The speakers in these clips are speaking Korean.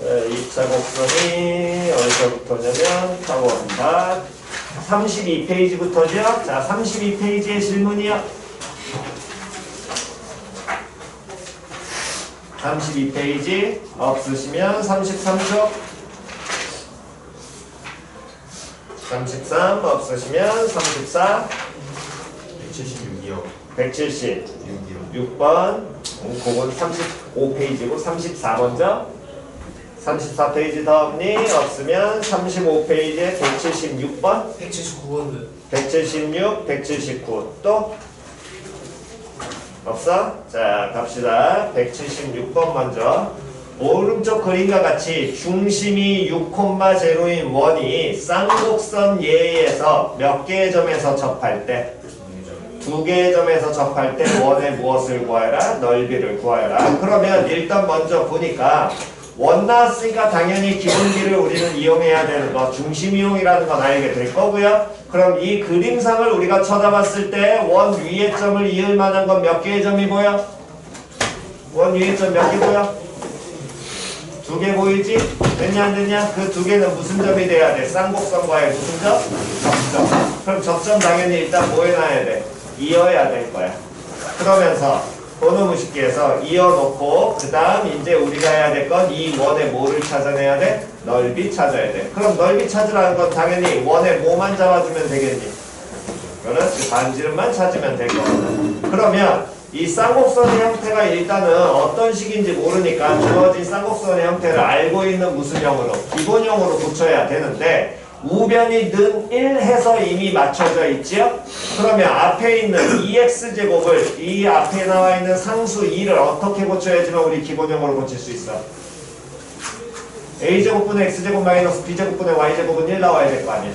2차 곡선이 어디서부터냐면 타원박 32페이지부터죠. 자, 32페이지의 질문이요. 32페이지 없으시면 33쪽 33 없으시면 34 176이요. 176번 그건 35페이지고 34번죠. 34페이지 더 없니? 없으면 35페이지에 176번 179번은 176, 179 또? 없어? 자 갑시다. 176번 먼저 오른쪽 그림과 같이 중심이 6,0인 원이 쌍곡선 예에서 몇 개의 점에서 접할 때? 2개의 점에서 접할 때 원의 무엇을 구하여라? 넓이를 구하여라. 그러면 일단 먼저 보니까 원 나왔으니까 당연히 기본기를 우리는 이용해야 되는 거 중심 이용이라는 건 알게 될 거고요. 그럼 이 그림상을 우리가 쳐다봤을 때 원 위의 점을 이을 만한 건 몇 개의 점이 보여? 원 위의 점 몇 개 보여? 2개 보이지? 됐냐 안 됐냐? 그 2개는 무슨 점이 돼야 돼? 쌍곡선과의 무슨 점? 접점. 그럼 접점 당연히 일단 뭐 해놔야 돼? 이어야 될 거야. 그러면서 번호무식기에서 이어놓고 그 다음 이제 우리가 해야 될 건 이 원의 뭐를 찾아내야 돼? 넓이 찾아야 돼. 그럼 넓이 찾으라는 건 당연히 원의 뭐만 잡아주면 되겠니? 그렇지. 반지름만 찾으면 될 거거든. 그러면 이 쌍곡선의 형태가 일단은 어떤 식인지 모르니까 주어진 쌍곡선의 형태를 알고 있는 무슨 형으로? 기본형으로 붙여야 되는데 우변이 는 1 해서 이미 맞춰져 있지요? 그러면 앞에 있는 2x제곱을 이 앞에 나와 있는 상수 2를 어떻게 고쳐야지만 우리 기본형으로 고칠 수 있어? a제곱분의 x제곱 마이너스 b제곱분의 y제곱은 1 나와야 될 거 아니야?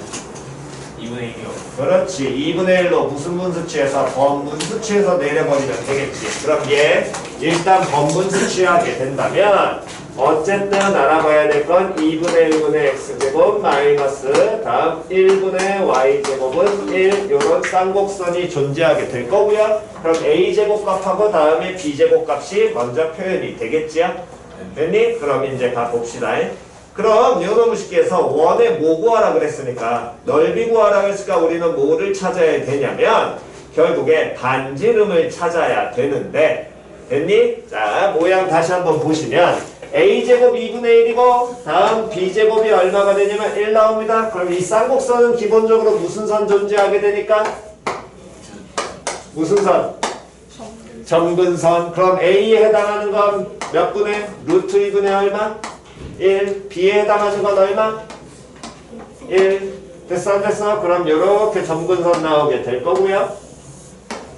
2분의 1이요. 그렇지. 2분의 1로 무슨 분수치에서 번분수치에서 내려버리면 되겠지. 그럼 얘 일단 번분수치하게 된다면 어쨌든 알아봐야 될 건 2분의 1분의 x제곱 마이너스 다음 1분의 y제곱은 1 요런 쌍곡선이 존재하게 될 거고요. 그럼 a제곱값하고 다음에 b제곱값이 먼저 표현이 되겠지요? 됐니? 그럼 이제 가봅시다. 그럼 요놈의 식기에서 원의 뭐 구하라 그랬으니까 넓이 구하라 그랬으니까 우리는 뭐를 찾아야 되냐면 결국에 반지름을 찾아야 되는데 됐니? 자 모양 다시 한번 보시면 a제곱 2분의 1이고 다음 b제곱이 얼마가 되냐면 1 나옵니다. 그럼 이 쌍곡선은 기본적으로 무슨 선 존재하게 되니까? 무슨 선? 점근선. 그럼 a에 해당하는 건 몇 분의? 루트 2분의 얼마? 1. b에 해당하는 건 얼마? 1. 됐어 안 됐어? 그럼 요렇게 점근선 나오게 될 거고요.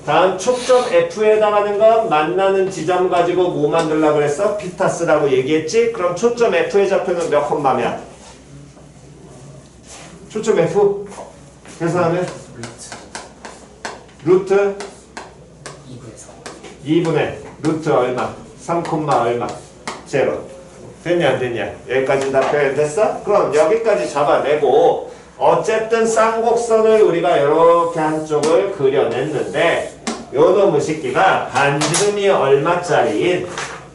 다음 초점 F에 해당하는 건 만나는 지점 가지고 뭐 만들려고 그랬어? 피타스라고 얘기했지? 그럼 초점 F의 좌표는 몇 콤마면? 초점 F? 계산하면? 루트 2분의 루트 얼마? 3 콤마 얼마? 제로. 됐냐 안 됐냐? 여기까지 다 표현됐어? 그럼 여기까지 잡아내고 어쨌든 쌍곡선을 우리가 이렇게 한쪽을 그려냈는데 요놈의 식기가 반지름이 얼마짜리인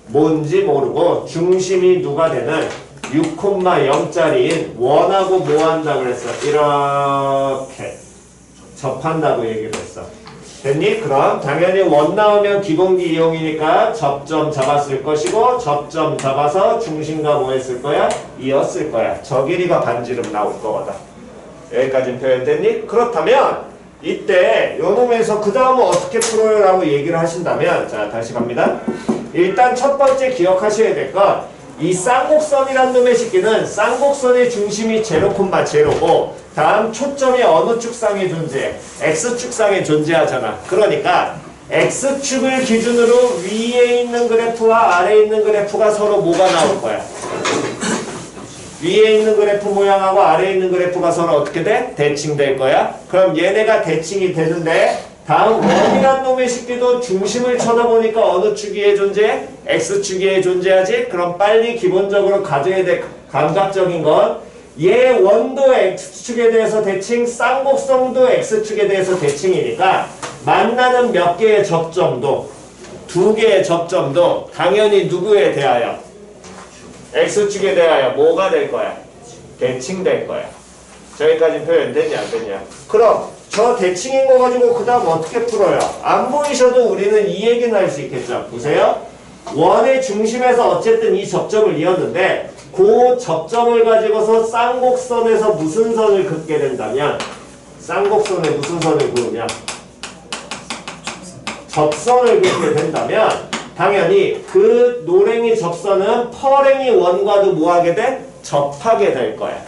뭔지 모르고 중심이 누가 되는 6,0짜리인 원하고 뭐 한다 그랬어? 이렇게 접한다고 얘기를 했어. 됐니? 그럼 당연히 원 나오면 기본기 이용이니까 접점 잡았을 것이고 접점 잡아서 중심과 뭐 했을 거야? 이었을 거야. 저 길이가 반지름 나올 거거든. 여기까지 표현됐니? 그렇다면 이때 요놈에서 그 다음은 어떻게 풀어요? 라고 얘기를 하신다면 자 다시 갑니다. 일단 첫 번째 기억하셔야 될 건 이 쌍곡선이란 놈의 식기는 쌍곡선의 중심이 0,0고 다음 초점이 어느 축상에 존재해? X축상에 존재하잖아. 그러니까 X축을 기준으로 위에 있는 그래프와 아래에 있는 그래프가 서로 뭐가 나올 거야? 위에 있는 그래프 모양하고 아래에 있는 그래프가 서로 어떻게 돼? 대칭될 거야. 그럼 얘네가 대칭이 되는데 다음 원이란 놈의 식기도 중심을 쳐다보니까 어느 축 위에 존재해? X축 위에 존재하지? 그럼 빨리 기본적으로 가져야 될 감각적인 건 얘 원도 X축에 대해서 대칭, 쌍곡선도 X축에 대해서 대칭이니까 만나는 몇 개의 접점도 2개의 접점도 당연히 누구에 대하여? X축에 대하여 뭐가 될 거야? 대칭될 거야. 저기까지 표현 됐냐 안 됐냐? 그럼 저 대칭인 거 가지고 그 다음 어떻게 풀어요? 안 보이셔도 우리는 이 얘기는 할 수 있겠죠. 보세요. 원의 중심에서 어쨌든 이 접점을 이었는데 그 접점을 가지고서 쌍곡선에서 무슨 선을 긋게 된다면 쌍곡선에 무슨 선을 그으면 접선을 긋게 된다면 당연히 그 노랭이 접선은 퍼랭이 원과도 뭐하게 돼? 접하게 될 거야.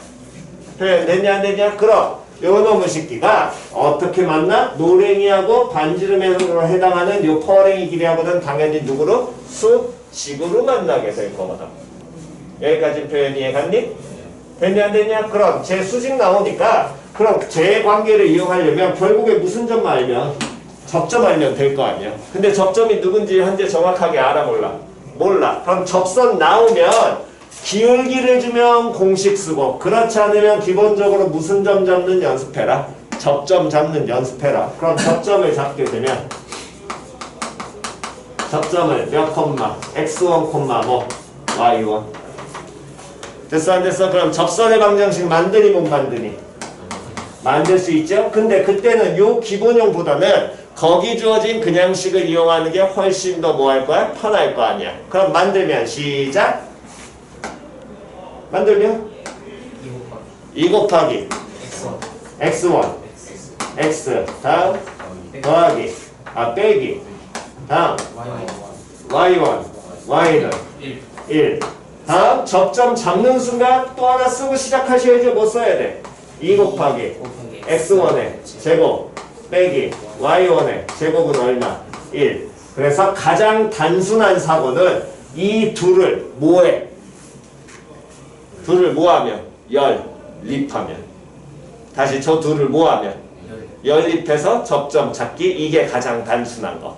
표현 됐냐 안 됐냐? 그럼 요 놈의 식기가 어떻게 만나? 노랭이하고 반지름으로 해당하는 요 퍼랭이 길이하고는 당연히 누구로? 수직으로 만나게 될 거거든. 여기까지 표현 이해갔니? 됐냐 안 됐냐? 그럼 제 수직 나오니까 그럼 제 관계를 이용하려면 결국에 무슨 점만 알면 접점 알면 될 거 아니야. 근데 접점이 누군지 현재 정확하게 알아 몰라? 몰라. 그럼 접선 나오면 기울기를 주면 공식 쓰고 그렇지 않으면 기본적으로 무슨 점 잡는 연습해라. 접점 잡는 연습해라. 그럼 접점을 잡게 되면 접점을 몇 콤마 x1 콤마 뭐 y1 됐어 안 됐어? 그럼 접선의 방정식 만드니 못 만드니? 만들 수 있죠? 근데 그때는 요 기본형보다는 거기 주어진 그냥식을 이용하는 게 훨씬 더 뭐 할 거야? 편할 거 아니야. 그럼 만들면 시작. 만들면 2 곱하기 x1 x 다음 더하기 빼기 다음 y1 y는 1 다음 접점 잡는 순간 또 하나 쓰고 시작하셔야죠. 뭐 써야 돼? 2 곱하기 x1의 제곱 빼기 y1의 제곱은 얼마? 1 그래서 가장 단순한 사고는 이 둘을 뭐해? 둘을 뭐하면? 연립하면 다시 저 둘을 뭐하면? 연립해서 접점 찾기 이게 가장 단순한 거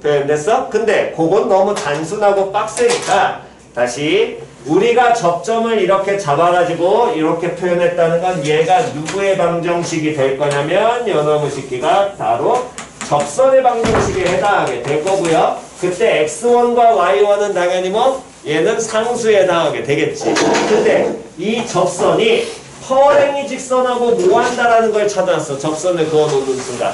표현됐어? 근데 그건 너무 단순하고 빡세니까 다시 우리가 접점을 이렇게 잡아가지고 이렇게 표현했다는 건 얘가 누구의 방정식이 될 거냐면 요놈의 식기가 바로 접선의 방정식에 해당하게 될 거고요. 그때 x1과 y1은 당연히 뭐 얘는 상수에 해당하게 되겠지. 근데 이 접선이 퍼랭이 직선하고 뭐 한다라는 걸 찾았어. 접선을 그어놓는 순간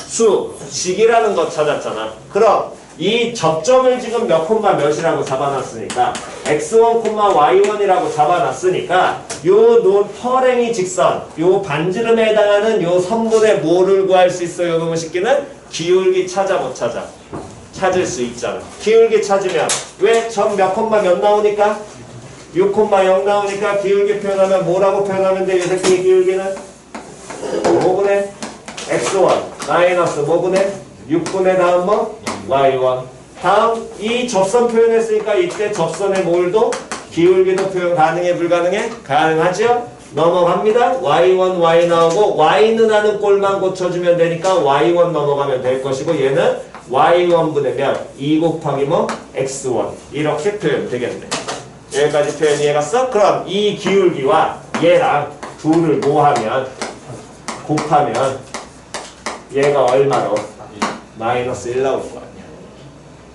수직이라는 거 찾았잖아. 그럼 이 접점을 지금 몇 콤마 몇이라고 잡아놨으니까 x1, y1이라고 잡아놨으니까 요 퍼랭이 직선, 요 반지름에 해당하는 요 선분의 뭐를 구할 수 있어요? 요놈의 식기는 기울기 찾아 못 찾아? 찾을 수 있잖아. 기울기 찾으면 왜 점 몇 콤마 몇 나오니까? 6 콤마 0 나오니까 기울기 표현하면 뭐라고 표현하면 돼? 이 새끼의 기울기는 5분의 x1 마이너스 5분의 6분의 다음 뭐? y1 다음 이 접선 표현했으니까 이때 접선의 몰도 기울기도 표현 가능해 불가능해? 가능하죠? 넘어갑니다. y1 y 나오고 y는 하는 꼴만 고쳐주면 되니까 y1 넘어가면 될 것이고 얘는 y1분의 몇? 2 곱하기 뭐? x1 이렇게 표현 되겠네. 여기까지 표현 이해갔어? 그럼 이 기울기와 얘랑 둘을 뭐하면 곱하면 얘가 얼마로? 마이너스 1 나올 거 아니야.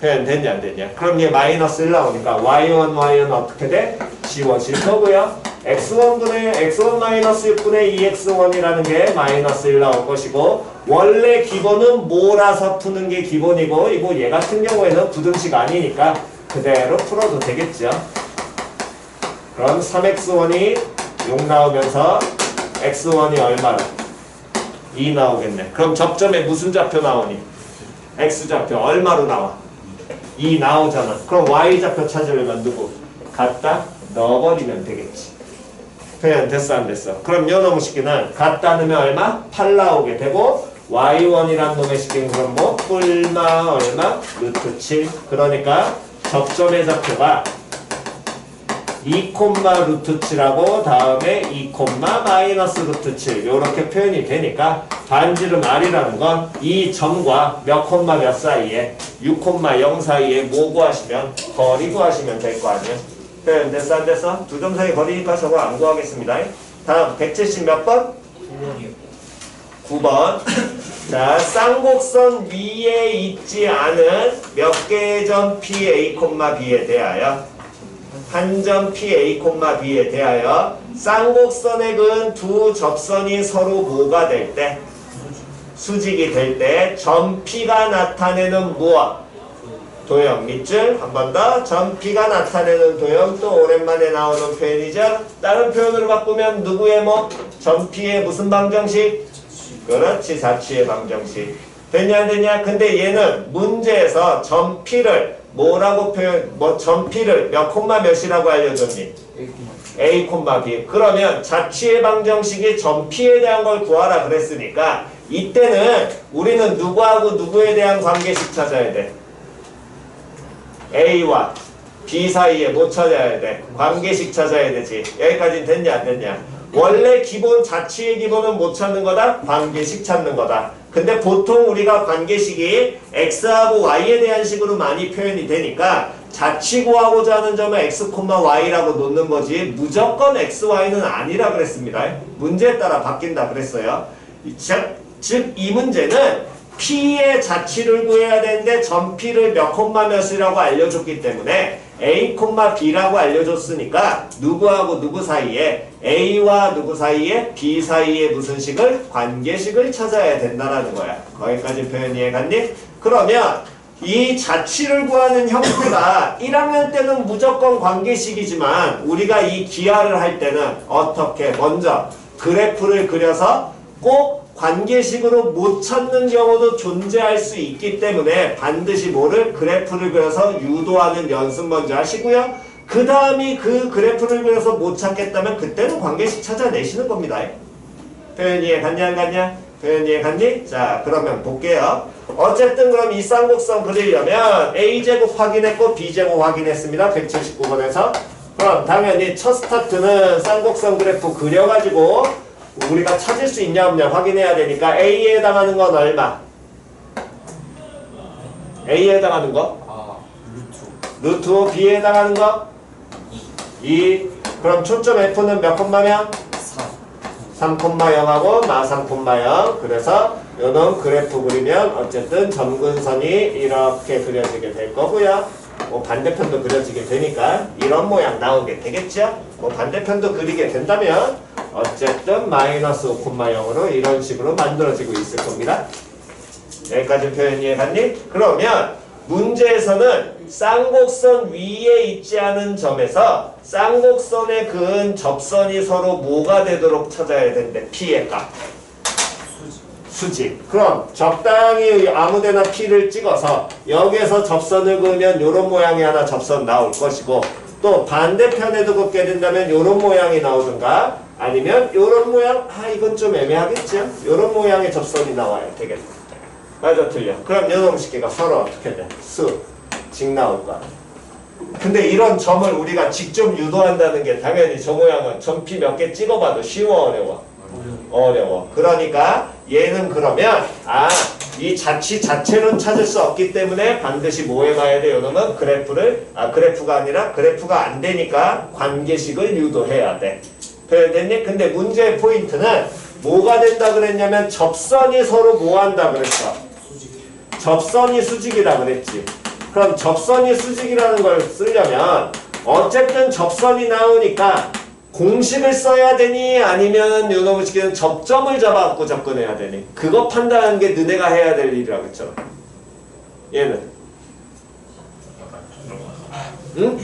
표현 됐냐 안 됐냐? 그럼 얘 마이너스 1 나오니까 y1 y는 어떻게 돼? 지워질 거고요. x1분의 x1 마이너스 6분의 2x1이라는 게 마이너스 1 나올 것이고 원래 기본은 몰아서 푸는 게 기본이고 이거 얘 같은 경우에는 부등식 아니니까 그대로 풀어도 되겠죠. 그럼 3x1이 6 나오면서 x1이 얼마나? 2 나오겠네. 그럼 접점에 무슨 좌표 나오니? x좌표 얼마로 나와? 2 나오잖아. 그럼 y좌표 찾으려면 누구? 갖다 넣어버리면 되겠지. 표현 됐어 안 됐어? 그럼 요 놈의 식기는 갖다 넣으면 얼마? 8 나오게 되고 y1이란 놈의 식기는 그럼 뭐? 뿔마 얼마? 루트 7 그러니까 접점의 좌표가 2 루트 7하고 다음에 2 마이너스 루트 7 요렇게 표현이 되니까 반지름 R이라는 건 이 점과 몇 콤마 몇 사이에 6 0 사이에 뭐 구하시면 거리 구하시면 될 거 아니에요. 표현 됐어 안 됐어? 두 점 사이 거리니까 저거 안 구하겠습니다. 다음 170 몇 번? 9번 자 쌍곡선 위에 있지 않은 몇 개의 점 P, A, B에 대하여 한 점 PA, B에 대하여 쌍곡선의 근 두 접선이 서로 뭐가 될 때? 수직이 될 때 점 P가 나타내는 무엇? 도형 밑줄. 한 번 더. 점 P가 나타내는 도형. 또 오랜만에 나오는 표현이죠. 다른 표현으로 바꾸면 누구의 뭐? 점 P의 무슨 방정식? 그렇지, 사취의 방정식. 됐냐 안 됐냐? 근데 얘는 문제에서 점 P를 뭐라고 점 P를 몇 콤마 몇이라고 알려줬니? A, B. 그러면 자취의 방정식이 점 P에 대한 걸 구하라 그랬으니까 이때는 우리는 누구하고 누구에 대한 관계식 찾아야 돼? A와 B 사이에 뭐 찾아야 돼? 관계식 찾아야 되지. 여기까지는 됐냐 안 됐냐? 원래 기본 자취의 기본은 못 찾는 거다? 관계식 찾는 거다. 근데 보통 우리가 관계식이 X하고 Y에 대한 식으로 많이 표현이 되니까 자취 구하고자 하는 점은 X, Y라고 놓는 거지 무조건 X, Y는 아니라 그랬습니다. 문제에 따라 바뀐다 그랬어요. 즉 이 문제는 P의 자취를 구해야 되는데 점 P를 몇 콤마 몇이라고 알려줬기 때문에 A, B라고 알려줬으니까 누구하고 누구 사이에 A와 누구 사이에 B 사이에 무슨 식을? 관계식을 찾아야 된다라는 거야. 거기까지 표현 이해 갔니? 그러면 이 자취를 구하는 형태가 1학년 때는 무조건 관계식이지만 우리가 이 기하를 할 때는 어떻게? 먼저 그래프를 그려서 꼭 관계식으로 못 찾는 경우도 존재할 수 있기 때문에 반드시 뭐를? 그래프를 그려서 유도하는 연습 먼저 하시고요. 그 다음이 그 그래프를 그려서 못 찾겠다면 그때는 관계식 찾아내시는 겁니다. 표현 이해 갔냐 안 갔냐? 표현 이해 갔니? 자, 그러면 볼게요. 어쨌든 그럼 이 쌍곡선 그리려면 A제곱 확인했고 B제곱 확인했습니다. 179번에서. 그럼 당연히 첫 스타트는 쌍곡선 그래프 그려가지고 우리가 찾을 수 있냐 없냐 확인해야 되니까 A에 해당하는 건 얼마? A에 해당하는 거? 루트 5. B에 해당하는 거? 2. 그럼 초점 F는 몇 콤마면? 3,0하고 마 3,0. 그래서 요놈 그래프 그리면 어쨌든 점근선이 이렇게 그려지게 될 거고요. 뭐 반대편도 그려지게 되니까 이런 모양 나오게 되겠죠? 뭐 반대편도 그리게 된다면 어쨌든 마이너스 5,0으로 이런 식으로 만들어지고 있을 겁니다. 여기까지 표현 이해 갔니? 그러면 문제에서는 쌍곡선 위에 있지 않은 점에서 쌍곡선의 근 접선이 서로 뭐가 되도록 찾아야 되는데 P의 값. 수직. 그럼 적당히 아무데나 P를 찍어서 여기에서 접선을 그으면 이런 모양이 하나 접선 나올 것이고 또 반대편에도 긋게 된다면 이런 모양이 나오든가 아니면 이런 모양, 이건 좀 애매하겠죠? 이런 모양의 접선이 나와야 되겠다. 맞아 틀려. 그럼 요놈 식기가 서로 어떻게 돼? 직 나올 거야. 근데 이런 점을 우리가 직접 유도한다는 게 당연히 저 모양은 점피 몇 개 찍어봐도 쉬워 어려워? 어려워. 그러니까 얘는 그러면 이 자취 자체로 찾을 수 없기 때문에 반드시 뭐 해봐야 돼? 요놈은 그래프가 아니라 그래프가 안 되니까 관계식을 유도해야 돼. 표현됐니? 근데 문제의 포인트는 뭐가 된다 그랬냐면 접선이 서로 뭐 한다 그랬어? 접선이 수직이라 그랬지. 그럼 접선이 수직이라는 걸 쓰려면 어쨌든 접선이 나오니까 공식을 써야 되니 아니면 요놈의 식기는 접점을 잡아갖고 접근해야 되니 그거 판단하는 게 너네가 해야 될 일이라 그랬죠. 얘는 응?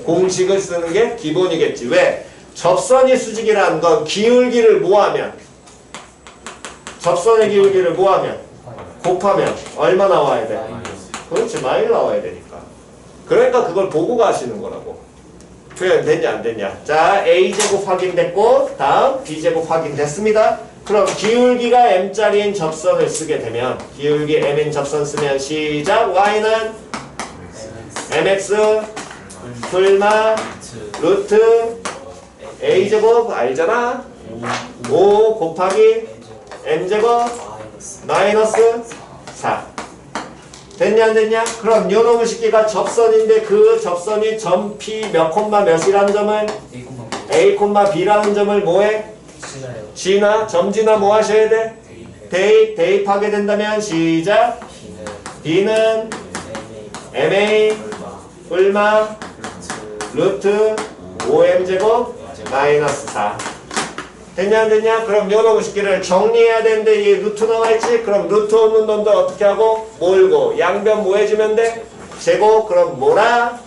공식을 쓰는 게 기본이겠지. 왜? 접선이 수직이라는 건 기울기를 뭐하면 접선의 기울기를 뭐하면 곱하면 얼마 나와야 돼? 그렇지, 마일 나와야 되니까. 그러니까 그걸 보고 가시는 거라고. 표현 됐냐 안 됐냐? 자, A제곱 확인됐고 다음 B제곱 확인됐습니다. 그럼 기울기가 M짜리인 접선을 쓰게 되면 기울기 M인 접선 쓰면 시작. Y는 MX 풀마 루트 A제곱 알잖아? 5 곱하기 M제곱 마이너스 4 됐냐 안 됐냐? 그럼 요놈의 식기가 접선인데 그 접선이 점 P 몇 콤마 몇이라는 점을 A, B라는 점을 뭐해? G나 점지나 뭐 하셔야 돼? 대입하게 된다면 시작. B는 MA 얼마 루트 5m제곱 마이너스 4. 됐냐 안 됐냐? 그럼 요 놈의 식기를 정리해야 되는데 이 루트 나와있지? 그럼 루트 없는 놈도 어떻게 하고? 몰고 양변 뭐 해주면 돼? 제곱. 그럼 뭐라?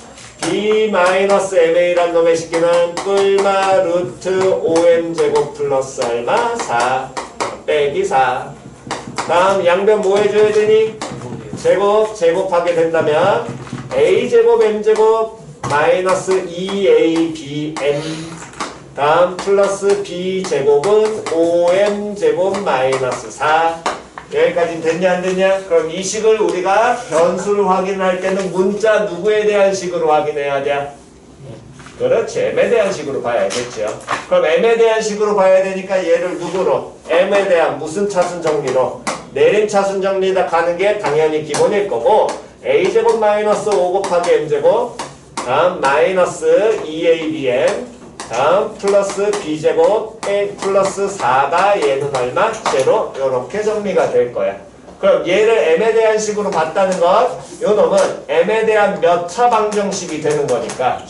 b-ma란 놈의 식기는 뿔마 루트 5m제곱 플러스 얼마? 4 빼기 4. 다음 양변 뭐 해줘야 되니? 제곱. 제곱하게 된다면 a제곱 m제곱 마이너스 2abm 다음 플러스 b제곱은 5m제곱 마이너스 4. 여기까지 됐냐 안 됐냐? 그럼 이 식을 우리가 변수를 확인할 때는 문자 누구에 대한 식으로 확인해야 돼? 그렇지. m에 대한 식으로 봐야겠죠. 그럼 m에 대한 식으로 봐야 되니까 얘를 누구로? m에 대한 무슨 차순 정리로? 내림 차순 정리다 가는 게 당연히 기본일 거고 a제곱 마이너스 5 곱하기 m제곱 다음 마이너스 2abm 다음 플러스 b제곱 플러스 4가 얘는 얼마? 제로. 요렇게 정리가 될 거야. 그럼 얘를 m에 대한 식으로 봤다는 건 요 놈은 m에 대한 몇 차 방정식이 되는 거니까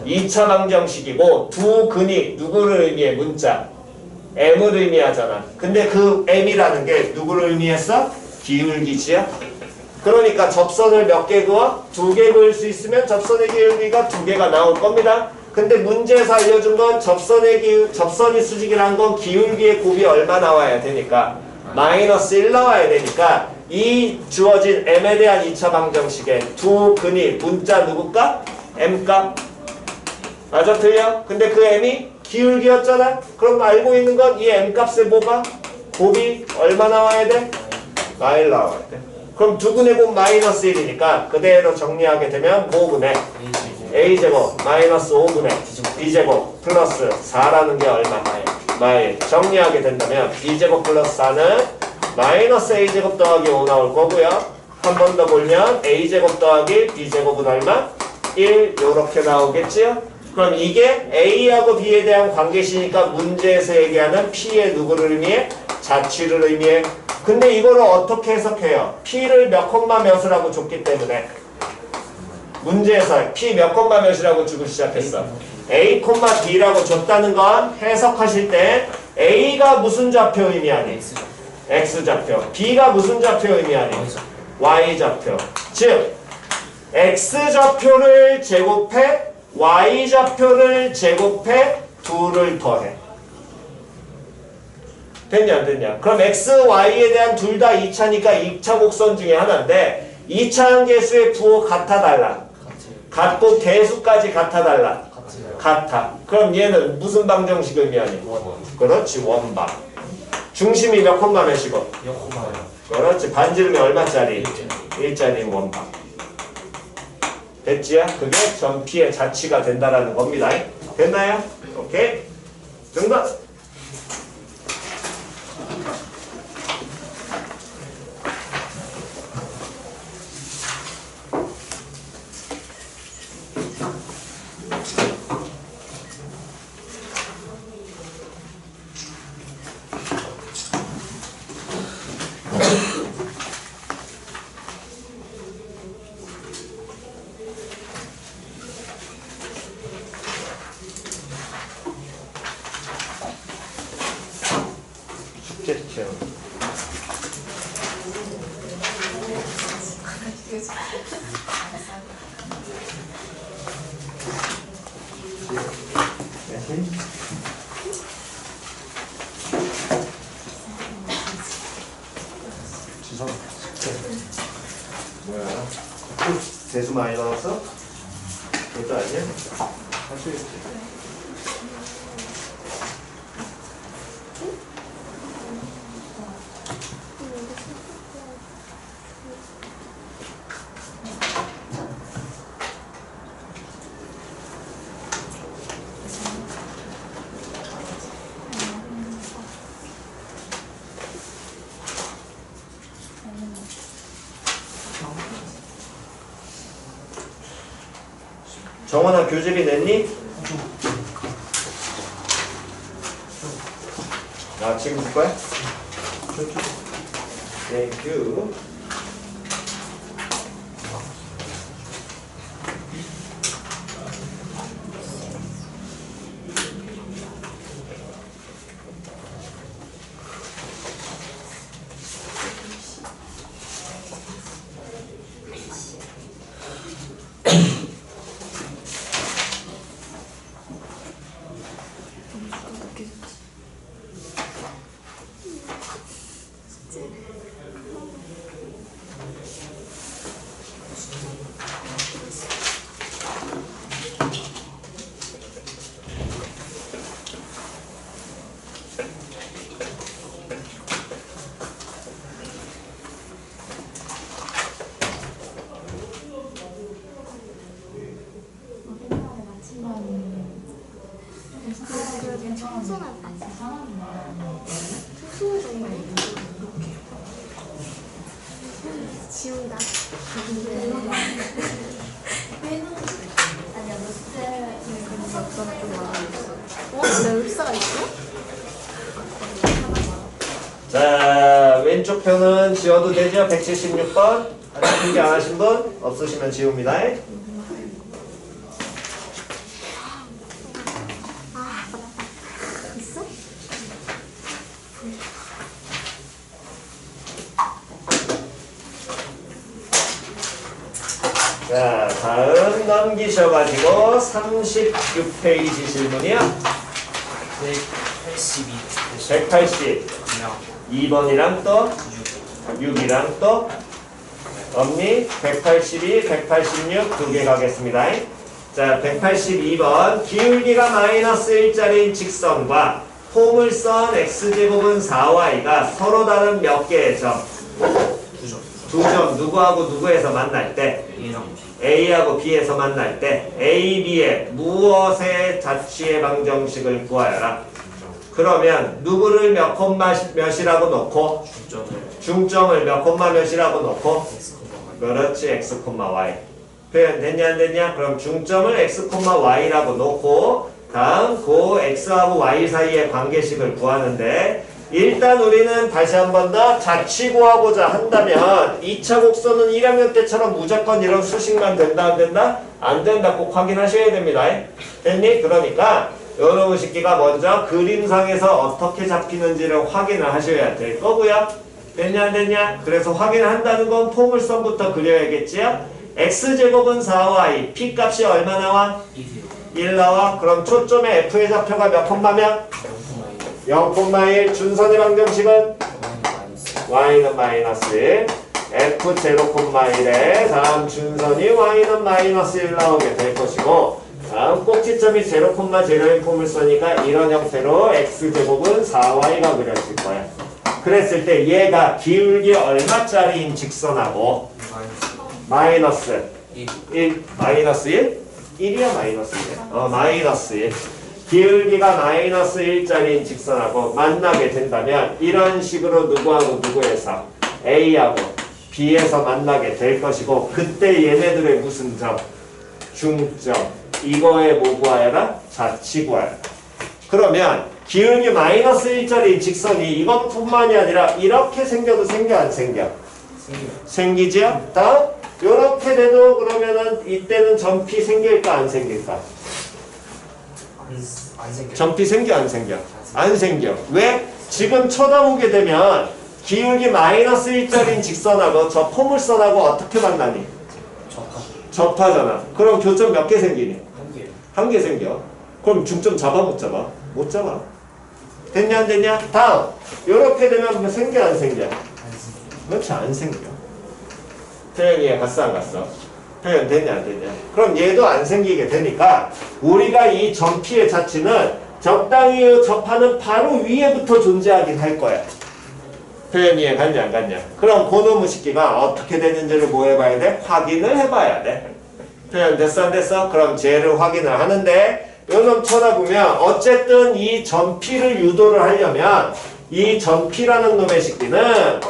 2차 방정식이고 두 근이 누구를 의미해? 문자 m을 의미하잖아. 근데 그 m이라는 게 누구를 의미했어? 기울기지야. 그러니까 접선을 몇 개 그어? 2개 그을 수 있으면 접선의 기울기가 2개가 나올 겁니다. 근데 문제에서 알려준 건 접선이 수직이라는 건 기울기의 곱이 얼마 나와야 되니까 마이너스 1 나와야 되니까 이 주어진 m에 대한 2차 방정식에 두 근이 문자 누구값? m값. 맞아 틀려? 근데 그 m이 기울기였잖아? 그럼 알고 있는 건 이 m값의 뭐가? 곱이 얼마 나와야 돼? 마일 나와야 돼. 그럼 두 근의 곱 마이너스 1이니까 그대로 정리하게 되면 뭐분의 a제곱 마이너스 5분의 b제곱 플러스 4라는 게 얼마? 마일. 정리하게 된다면 b제곱 플러스 4는 마이너스 a제곱 더하기 5 나올 거고요. 한 번 더 보면 a제곱 더하기 b제곱은 얼마? 1 요렇게 나오겠지요? 그럼 이게 a하고 b에 대한 관계시니까 문제에서 얘기하는 p의 누구를 의미해? 자취를 의미해. 근데 이거를 어떻게 해석해요? p를 몇 콤마 몇이라고 줬기 때문에 문제에서 p 몇 콤마 몇이라고 주고 시작했어. a, b라고 줬다는 건 해석하실 때 a가 무슨 좌표 의미하니? x좌표. b가 무슨 좌표 의미하니? y좌표. 즉 x좌표를 제곱해 y좌표를 제곱해 2를 더해. 됐냐 안 됐냐? 그럼 x, y에 대한 둘 다 2차니까 2차 곡선 중에 하나인데 2차 함계수의 부호 같아 달라? 같고 개수까지 같아 달라? 같아. 그럼 얘는 무슨 방정식 의미하니? 그렇지. 원방. 중심이 몇 콤마 몇이고? 그렇지. 반지름이 얼마짜리? 1짜리 원방. 됐지요? 그게 전피의 자취가 된다라는 겁니다. 됐나요? 오케이. 정답. 뭐야? 대수 많이 나왔어? 그것도 아니야? 할 수 있지. 정원아 교재비 냈니? 아 지금 볼 거야? 땡큐. 지운다. 아니야, 좀 많아졌어. 내 흡사가 있어? 자, 왼쪽 편은 지워도 되죠? 176번. 아직 공개 안 하신 분? 없으시면 지웁니다. 있어? 자, 다음 넘기셔가지고 36페이지 질문이요. 182 180. 그냥 2번이랑 또 6이랑 또 없니? 182, 186 두 개 가겠습니다. 자, 182번 기울기가 마이너스 1짜리인 직선과 포물선 x제곱은 4y가 서로 다른 몇 개의 점? 9점 두 점 누구하고 누구에서 만날 때? A랑 B A하고 B에서 만날 때 A, B의 무엇의 자취의 방정식을 구하여라. 그러면 누구를 몇 콤마 몇이라고 놓고 중점을 중점을 몇 콤마 몇이라고 놓고 X, 그렇지 x, y 표현 됐냐 안 됐냐? 그럼 중점을 x, y라고 놓고 다음 그 x하고 y 사이의 관계식을 구하는데 일단 우리는 다시 한 번 더 자취 구하고자 한다면 2차 곡선은 1학년 때처럼 무조건 이런 수식만 된다 안 된다? 안 된다 꼭 확인하셔야 됩니다. 됐니? 그러니까 요런 식기가 먼저 그림상에서 어떻게 잡히는지를 확인을 하셔야 될 거고요. 됐냐 안 됐냐? 그래서 확인한다는 건 포물선부터 그려야겠지요? x제곱은 4y, p값이 얼마 나와? 1 나와? 그럼 초점의 f의 좌표가 몇 콤마면? 0,1 준선의 방정식은? y는 마이너스 1 f 0,1에 다음 준선이 y는 마이너스 1 나오게 될 것이고 다음 꼭지점이 0,0인 포물선이니까 이런 형태로 x제곱은 4y가 그려질 거야. 그랬을 때 얘가 기울기 얼마짜리인 직선하고 마이너스 1 마이너스 1? 1이야 마이너스 1? 마이너스 1 기울기가 마이너스 1짜리인 직선하고 만나게 된다면 이런 식으로 누구하고 누구에서 A하고 B에서 만나게 될 것이고 그때 얘네들의 무슨 점? 중점 이거에 뭐 구하여라? 자취 구하여라. 그러면 기울기 마이너스 1짜리인 직선이 이것뿐만이 아니라 이렇게 생겨도 생겨 안 생겨? 생기지요? 다음 요렇게 돼도 그러면은 이때는 점피 생길까 안 생길까? 안 생겨 점피 생겨 안 생겨? 안 생겨. 왜? 지금 쳐다보게 되면 기울기 마이너스 1짜리인 직선하고 저 포물선하고 어떻게 만나니? 접하잖아. 그럼 교점 몇 개 생기니? 한 개 생겨. 그럼 중점 잡아 못 잡아? 못 잡아. 됐냐 안 됐냐? 다음 요렇게 되면 뭐 생겨 안 생겨? 그렇지 안 생겨. 표현이 갔어 안 갔어? 표현 됐냐 안 됐냐? 그럼 얘도 안 생기게 되니까 우리가 이 점피의 자취는 적당히 접하는 바로 위에부터 존재하긴 할 거야. 표현 이해 갔냐 안 갔냐? 그럼 고노무 식기가 어떻게 되는지를 뭐 해봐야 돼? 확인을 해봐야 돼. 표현 됐어 안 됐어? 그럼 쟤를 확인을 하는데 요놈 쳐다보면 어쨌든 이 점피를 유도를 하려면 이 점피라는 놈의 식기는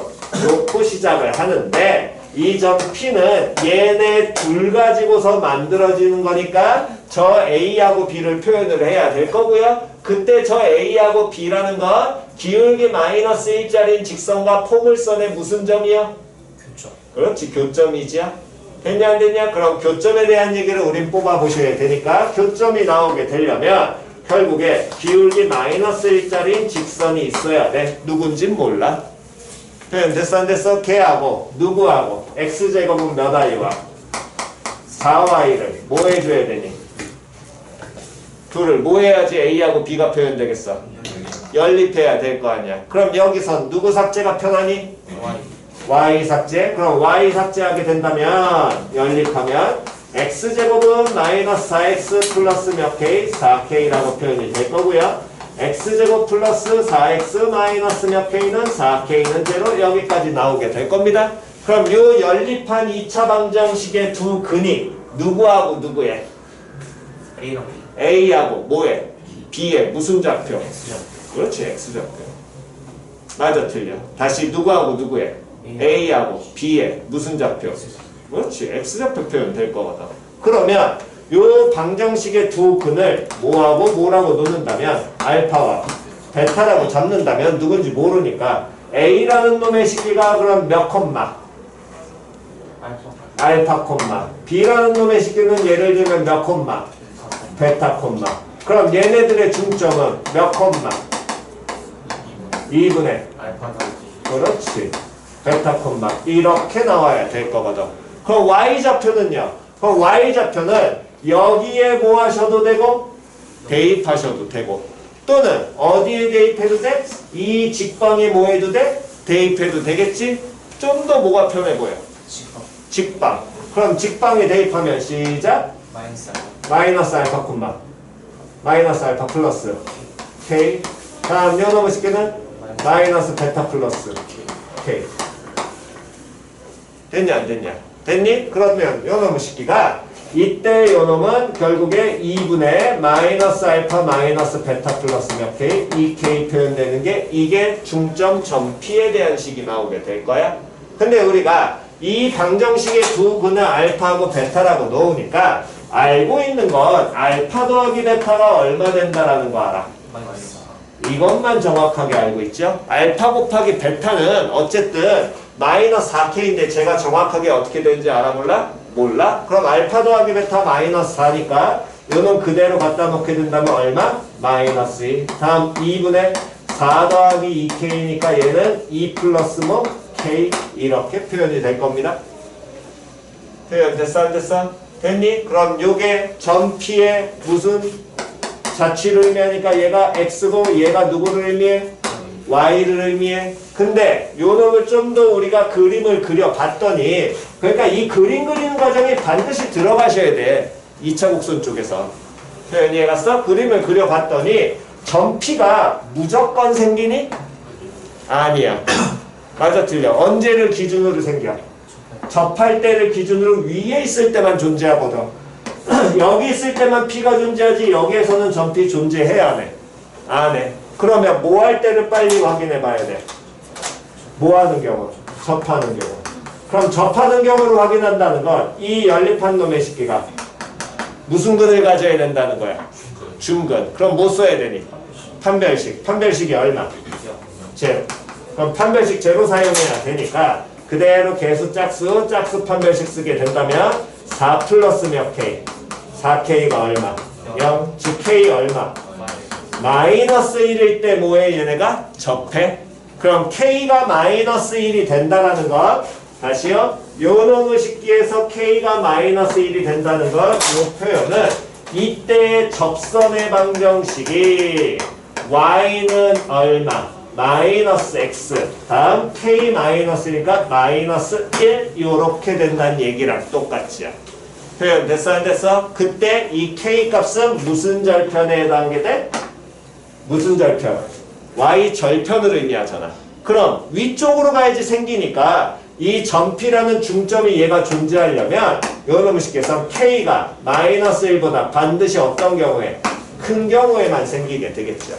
놓고 시작을 하는데 이 점 P는 얘네 둘 가지고서 만들어지는 거니까 저 A하고 B를 표현을 해야 될 거고요. 그때 저 A하고 B라는 건 기울기 마이너스 1짜리인 직선과 포물선의 무슨 점이요? 교점 그렇지 교점이지요. 됐냐 안 됐냐? 그럼 교점에 대한 얘기를 우린 뽑아보셔야 되니까 교점이 나오게 되려면 결국에 기울기 마이너스 1짜리인 직선이 있어야 돼. 누군진 몰라. 표현 됐어 안 됐어? 걔하고 누구하고 x제곱은 몇 i와 4y를 뭐 해줘야 되니? 둘을 뭐 해야지 a하고 b가 표현되겠어? 연립해야 될 거 아니야. 그럼 여기선 누구 삭제가 편하니? y 삭제. 그럼 y 삭제하게 된다면 연립하면 x제곱은 마이너스 4x 플러스 몇 k? 4k라고 표현이 될 거고요. x제곱 플러스 4x 마이너스 몇 k는 4k는 제로 여기까지 나오게 될 겁니다. 그럼 요 연립한 2차 방정식의 두 근이 누구하고 누구의? A랑 B. A하고 뭐에? B의 무슨 좌표? X죠. 그렇지, X좌표. 맞아, 틀려. 다시 누구하고 누구의? A하고 B의 무슨 좌표? 그렇지, X좌표 표현 될 거거든. 그러면 요 방정식의 두 근을 뭐하고 뭐라고 놓는다면 알파와 베타라고 잡는다면 누군지 모르니까 A라는 놈의 식기가 그럼 몇 콤마? 알파 콤마. B라는 놈의 식기는 예를 들면 몇 콤마? 베타 콤마. 그럼 얘네들의 중점은 몇 콤마? 2분의 알파 더하기 그렇지. 베타 콤마 이렇게 나와야 될 거거든. 그럼 Y좌표는요? 그럼 Y좌표는 여기에 뭐 하셔도 되고 대입하셔도 되고 또는 어디에 대입해도 돼? 이 직방에 뭐 해도 돼? 대입해도 되겠지? 좀 더 뭐가 편해 보여? 직방 직방. 그럼 직방에 대입하면 시작. 마이너스 알파 마이너스 알파 콤마 마이너스 알파 플러스 K. 다음 요 놈의 식기는 마이너스 베타 플러스 K. 됐냐 안 됐냐? 됐니? 그러면 요 놈의 식기가 이때 요 놈은 결국에 2분의 마이너스 알파 마이너스 베타 플러스 몇 K 2K 표현되는 게 이게 중점 점P에 대한 식이 나오게 될 거야. 근데 우리가 이 방정식의 두 근을 알파하고 베타라고 놓으니까 알고 있는 건 알파 더하기 베타가 얼마 된다라는 거 알아. 마이너스 이것만 정확하게 알고 있죠. 알파 곱하기 베타는 어쨌든 마이너스 4K인데 제가 정확하게 어떻게 되는지 알아볼라? 몰라? 그럼 알파 더하기 베타 마이너스 4니까 이거는 그대로 갖다 놓게 된다면 얼마? 마이너스 2. 다음 2분의 4 더하기 2K니까 얘는 2 플러스 뭐? K 이렇게 표현이 될 겁니다. 표현 됐어 안 됐어? 됐니? 그럼 요게 점P의 무슨 자취를 의미하니까 얘가 X고 얘가 누구를 의미해? Y를 의미해. 근데 요 놈을 좀 더 우리가 그림을 그려봤더니 그러니까 이 그림 그리는 과정이 반드시 들어가셔야 돼. 2차 곡선 쪽에서. 표현 이해갔어? 그림을 그려봤더니 점P가 무조건 생기니? 아니야. 맞아 틀려. 언제를 기준으로 생겨? 접할 때를 기준으로 위에 있을 때만 존재하거든. 여기 있을 때만 P가 존재하지 여기에서는 점P 존재해야 돼. 안 해. 그러면 뭐 할 때를 빨리 확인해 봐야 돼. 뭐 하는 경우? 접하는 경우. 그럼 접하는 경우를 확인한다는 건 이 연립한 놈의 식기가 무슨 근을 가져야 된다는 거야? 중근. 그럼 뭐 써야 되니? 판별식. 판별식이 얼마? 제로. 그럼 판별식 제로 사용해야 되니까 그대로 개수 짝수 판별식 쓰게 된다면 4 플러스 몇 K? 4K가 얼마? 0. 즉 K 얼마? 마이너스 1일 때 뭐해 얘네가? 접해. 그럼 K가 마이너스 1이 된다는 건 다시요. 요 놈의 식기에서 K가 마이너스 1이 된다는 건 이 표현은 이때의 접선의 방정식이 Y는 얼마? 마이너스 X 다음 K 마이너스니까 마이너스 1 요렇게 된다는 얘기랑 똑같지요. 표현 됐어 안 됐어? 그때 이 K 값은 무슨 절편에 해당하게 돼? 무슨 절편? Y 절편을 의미하잖아. 그럼 위쪽으로 가야지 생기니까 이 점P라는 중점이 얘가 존재하려면 요놈의 식기에서 K가 마이너스 1보다 반드시 어떤 경우에? 큰 경우에만 생기게 되겠죠.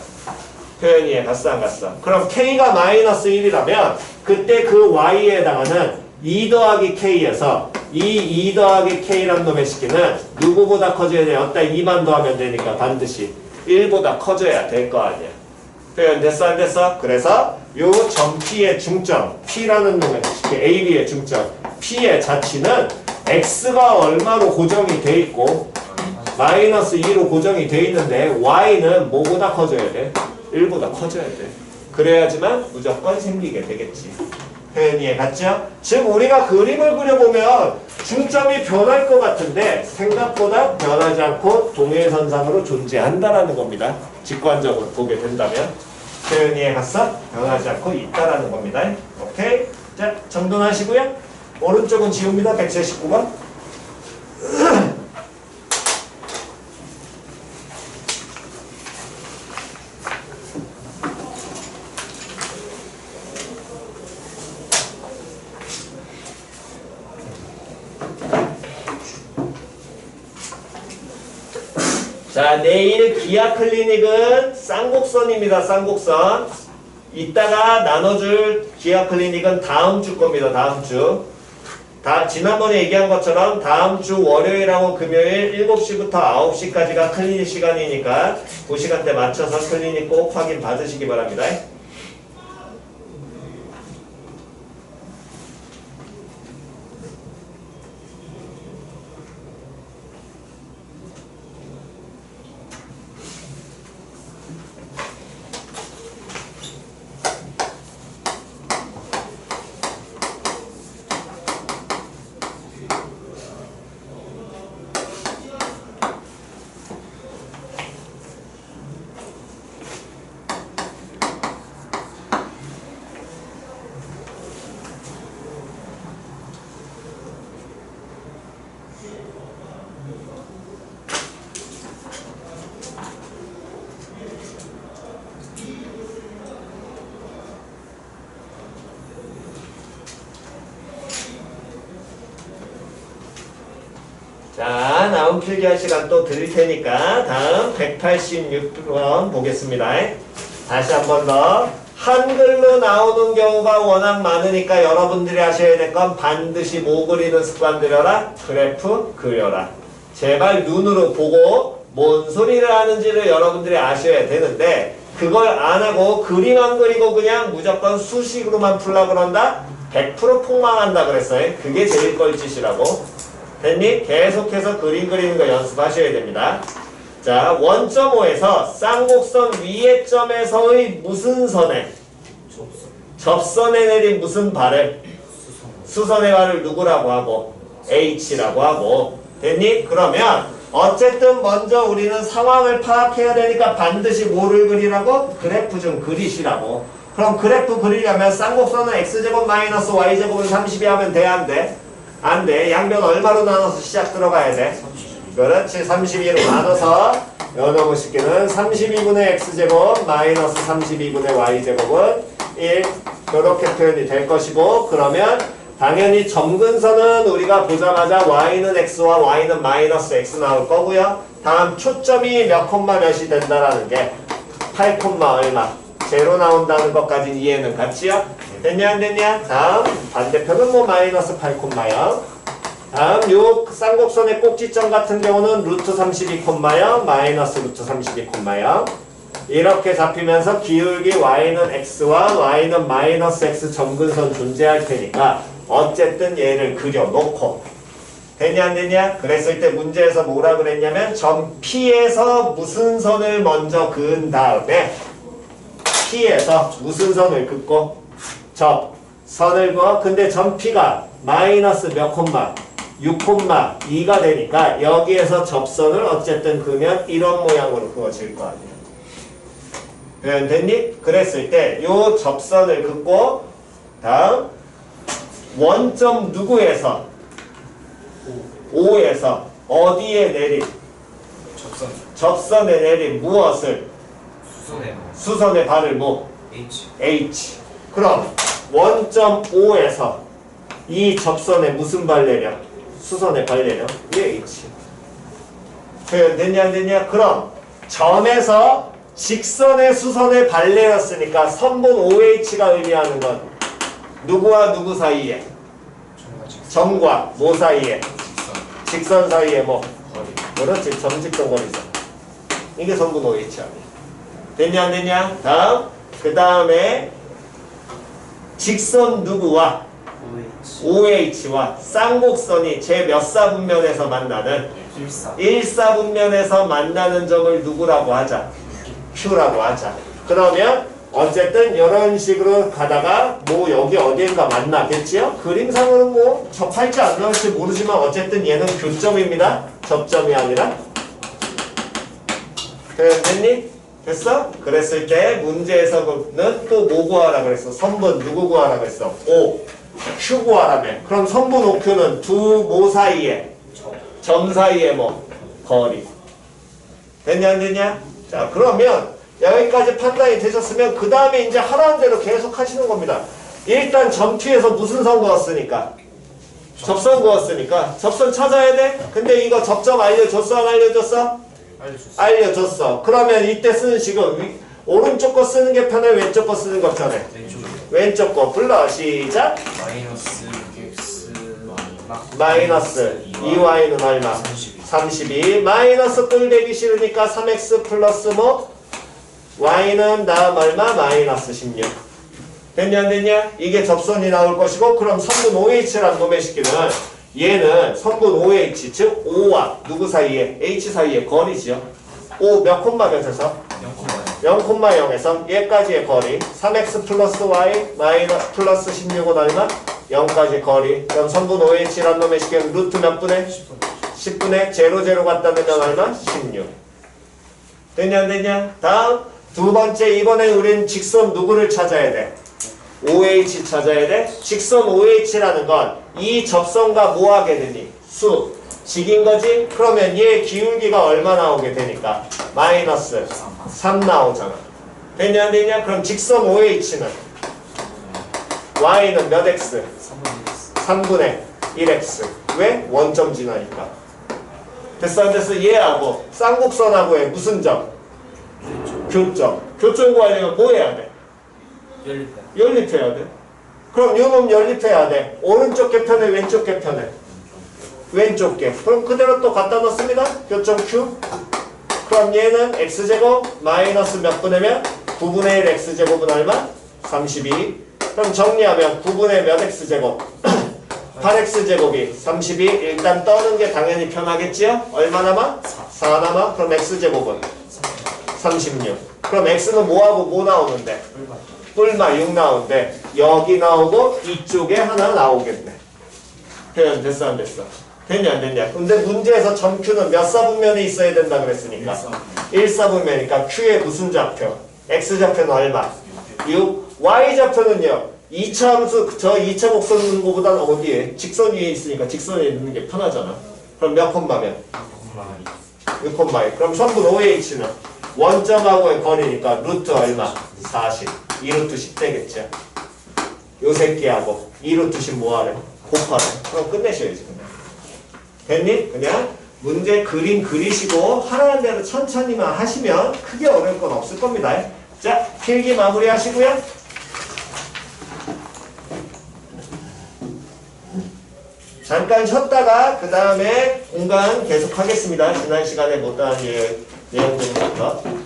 표현 이해 갔어 안 갔어? 그럼 K가 마이너스 1이라면 그때 그 Y에 해당하는 2 더하기 K에서 이 2 더하기 K라는 놈의 식기는 누구보다 커져야 돼? 어따 2만 더하면 되니까 반드시 1보다 커져야 될 거 아니야. 표현 됐어 안 됐어? 그래서 요 점 P의 중점 P라는 놈의 식기 AB의 중점 P의 자취는 X가 얼마로 고정이 돼 있고 마이너스 2로 고정이 돼 있는데 Y는 뭐보다 커져야 돼? 1보다 커져야 돼. 그래야지만 무조건 생기게 되겠지. 표현 이해 갔죠? 즉 우리가 그림을 그려보면 중점이 변할 것 같은데 생각보다 변하지 않고 동일선상으로 존재한다라는 겁니다. 직관적으로 보게 된다면. 표현 이해 갔어? 변하지 않고 있다라는 겁니다. 오케이? 자, 정돈하시고요. 오른쪽은 지웁니다. 179번. 자, 내일 기아 클리닉은 쌍곡선입니다. 쌍곡선. 이따가 나눠줄 기아 클리닉은 다음 주 겁니다. 다음 주. 지난번에 얘기한 것처럼 다음 주 월요일하고 금요일 7시부터 9시까지가 클리닉 시간이니까 그 시간대 맞춰서 클리닉 꼭 확인 받으시기 바랍니다. 자, 나온 필기할 시간 또 드릴 테니까 다음 186번 보겠습니다. 다시 한 번 더. 한글로 나오는 경우가 워낙 많으니까 여러분들이 하셔야 될 건 반드시 뭐 그리는 습관 들여라? 그래프 그려라. 제발 눈으로 보고 뭔 소리를 하는지를 여러분들이 아셔야 되는데 그걸 안 하고 그림 안 그리고 그냥 무조건 수식으로만 풀라 그런다? 100% 폭망한다 그랬어요. 그게 제일 뻘짓이라고. 됐니? 계속해서 그림 그리는 거 연습하셔야 됩니다. 자, 원점오에서 쌍곡선 위의 점에서의 무슨 선에? 접선에 내린 무슨 발을? 수선의 발을 누구라고 하고? H라고 하고. 됐니? 그러면 어쨌든 먼저 우리는 상황을 파악해야 되니까 반드시 뭐를 그리라고? 그래프 좀 그리시라고. 그럼 그래프 그리려면 쌍곡선은 x제곱 마이너스 y제곱은 30이 하면 돼? 안 돼? 안 돼. 양변 얼마로 나눠서 시작 들어가야 돼? 그렇지. 32로 나눠서 여러분 쉽게는 32분의 x제곱 마이너스 32분의 y제곱은 1 이렇게 표현이 될 것이고 그러면 당연히 점근선은 우리가 보자마자 y는 x와 y는 마이너스 x 나올 거고요. 다음 초점이 몇 콤마 몇이 된다라는 게 8 콤마 얼마 제로 나온다는 것까지 이해는 같지요? 됐냐 안 됐냐? 다음 반대편은 뭐 마이너스 8 콤마요. 다음 요 쌍곡선의 꼭지점 같은 경우는 루트 32 콤마요. 마이너스 루트 32 콤마요. 이렇게 잡히면서 기울기 y는 x와 y는 마이너스 x 점근선 존재할 테니까 어쨌든 얘를 그려놓고 됐냐 안 됐냐? 그랬을 때 문제에서 뭐라 그랬냐면 점 P에서 무슨 선을 먼저 그은 다음에 P에서 무슨 선을 긋고 접선을 그어. 근데 점 P가 마이너스 몇 콤마? 6,2가 되니까 여기에서 접선을 어쨌든 그으면 이런 모양으로 그어질 거 아니에요. 표현 됐니? 그랬을 때 요 접선을 긋고 다음 원점 누구에서? O에서 어디에 내린? 접선에 내린 무엇을? 수선의 발을 뭐? H. 그럼 원점 O에서 이 접선에 무슨 발 내려? 수선의 발 내려? 이게 H. 표현 됐냐 안 됐냐? 그럼 점에서 직선의 수선의 발 내렸으니까 선분 OH가 의미하는 건 누구와 누구 사이에? 점과 뭐 사이에? 직선 사이에 뭐? 그렇지. 점직선 거리선. 이게 선분 OH 아니야. 됐냐 안 됐냐? 다음 그 다음에 직선 누구와? OH와 쌍곡선이 제 몇 사분면에서 만나는? 1사분면에서 만나는 점을 누구라고 하자? Q라고 하자. 그러면 어쨌든 이런 식으로 가다가 뭐 여기 어디인가 만나겠지요? 그림상으로는 뭐 접할지 안 나올지 모르지만 어쨌든 얘는 교점입니다. 접점이 아니라. 됐니? 됐어? 그랬을 때 문제에서는 또 뭐 구하라 그랬어? 선분 누구 구하라 그랬어? O, Q 구하라며. 그럼 선분 OQ는 두 뭐 사이에? 점 사이에 뭐? 거리. 됐냐 안 됐냐? 자 그러면 여기까지 판단이 되셨으면 그 다음에 이제 하라는 대로 계속 하시는 겁니다. 일단 점 T에서 무슨 선 그었으니까? 접선 그었으니까 접선 찾아야 돼? 근데 이거 접점 알려줬어 안 알려줬어? 알려줬어. 알려줬어. 그러면 이때 쓰는 식은 오른쪽 거 쓰는 게 편해? 왼쪽 거 쓰는 거 편해? 왼쪽에 왼쪽 거 불러. 시작. 마이너스 6x 마이너스 2y는 얼마? 32. 마이너스 꼴 되기 싫으니까 3x 플러스 뭐? y는 다음 얼마? 마이너스 16. 됐냐 안 됐냐? 이게 접선이 나올 것이고, 그럼 선분 OH란 놈의 식기는 얘는 선분 OH, 즉 O와 누구 사이에? H 사이에 거리지요. O 몇 콤마 몇에서? 0,0에서 얘까지의 거리 3x 플러스 y 마이너스 플러스 16은 얼마? 0까지 거리. 그럼 선분 OH란 놈의 식기는 루트 몇 분의? 10분의 0 갖다 넣으면 얼마? 16. 됐냐 안 됐냐? 다음 두 번째, 이번에 우린 직선 누구를 찾아야 돼? OH 찾아야 돼. 직선 OH라는 건 이 접선과 뭐 하게 되니? 수 직인 거지? 그러면 얘 기울기가 얼마 나오게 되니까? 마이너스 3 나오잖아. 됐냐 안 됐냐? 그럼 직선 OH는 y는 몇 x? 3분의 1x. 왜? 원점 지나니까. 됐어 안 됐어? 얘하고 쌍곡선하고의 무슨 점? 교점. 교점 구하려면 뭐 해야 돼? 연립해야 돼. 그럼 요놈 연립해야 돼. 오른쪽 개편에 왼쪽 개편에? 왼쪽 개. 그럼 그대로 또 갖다 넣습니다. 교점 Q. 그럼 얘는 x제곱 마이너스 몇 분의 몇? 9분의 1 x제곱은 얼마? 32. 그럼 정리하면 9분의 몇 x제곱? 8x제곱이 32. 일단 떠는 게 당연히 편하겠지요? 얼마 남아? 4 남아. 그럼 x제곱은 36. 그럼 x는 뭐하고 뭐 나오는데? 뿔마 6 나오는데 여기 나오고 이쪽에 하나 나오겠네. 표현 됐어 안 됐어? 됐냐 안 됐냐? 근데 문제에서 점 Q는 몇 사분면에 있어야 된다 그랬으니까 1사분면이니까 Q의 무슨 좌표? X좌표는 얼마? 6. Y좌표는요 2차 함수 저 2차 곡선 넣는 것보다는 어디에? 직선 위에 있으니까 직선에 넣는 게 편하잖아. 그럼 몇 콤마면? 6콤마에. 그럼 선분 OH는 원점하고의 거리니까 루트 얼마? 40. 2루트 10 되겠죠. 요 새끼하고 2루트 10 뭐하래? 곱하래. 그럼 끝내셔야지. 됐니? 그냥 문제 그림 그리시고 하라는 대로 천천히만 하시면 크게 어려울 건 없을 겁니다. 자, 필기 마무리 하시고요. 잠깐 쉬었다가 그 다음에 공간 계속 하겠습니다. 지난 시간에 못한 내용들부터.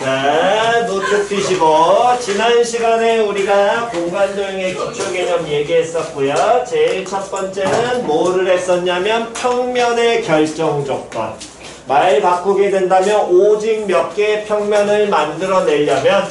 자, 노트 펴시고 지난 시간에 우리가 공간도형의 기초 개념 얘기했었고요. 제일 첫 번째는 뭐를 했었냐면 평면의 결정 조건. 말 바꾸게 된다면 오직 몇 개의 평면을 만들어내려면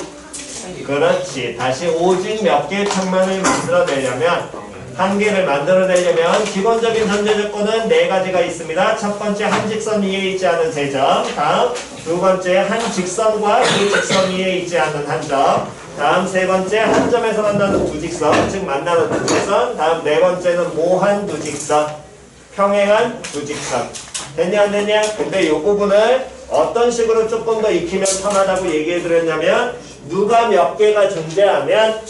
그렇지. 다시 오직 몇 개의 평면을 만들어내려면 한 개를 만들어내려면 기본적인 전제 조건은 네 가지가 있습니다. 첫 번째 한 직선 위에 있지 않은 세 점. 다음 두 번째 한 직선과 두 직선 위에 있지 않는 한 점. 다음 세 번째 한 점에서 만나는 두 직선, 즉 만나는 두 직선. 다음 네 번째는 모한 두 직선, 평행한 두 직선. 됐냐 안 됐냐? 근데 이 부분을 어떤 식으로 조금 더 익히면 편하다고 얘기해드렸냐면 누가 몇 개가 존재하면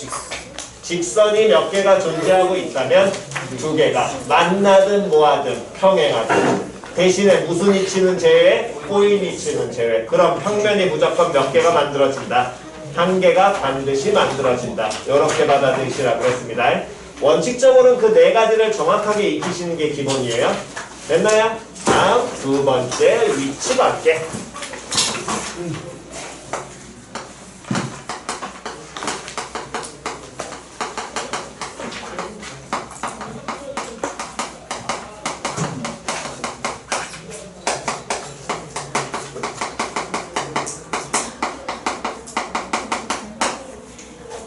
직선이 몇 개가 존재하고 있다면 두 개가 만나든 뭐하든 평행하든 대신에 무슨 이치는 제외? 꼬인 이치는 제외. 그럼 평면이 무조건 몇 개가 만들어진다. 한 개가 반드시 만들어진다. 이렇게 받아들이시라고 했습니다. 원칙적으로는 그 네 가지를 정확하게 익히시는 게 기본이에요. 됐나요? 다음 두 번째 위치 관계.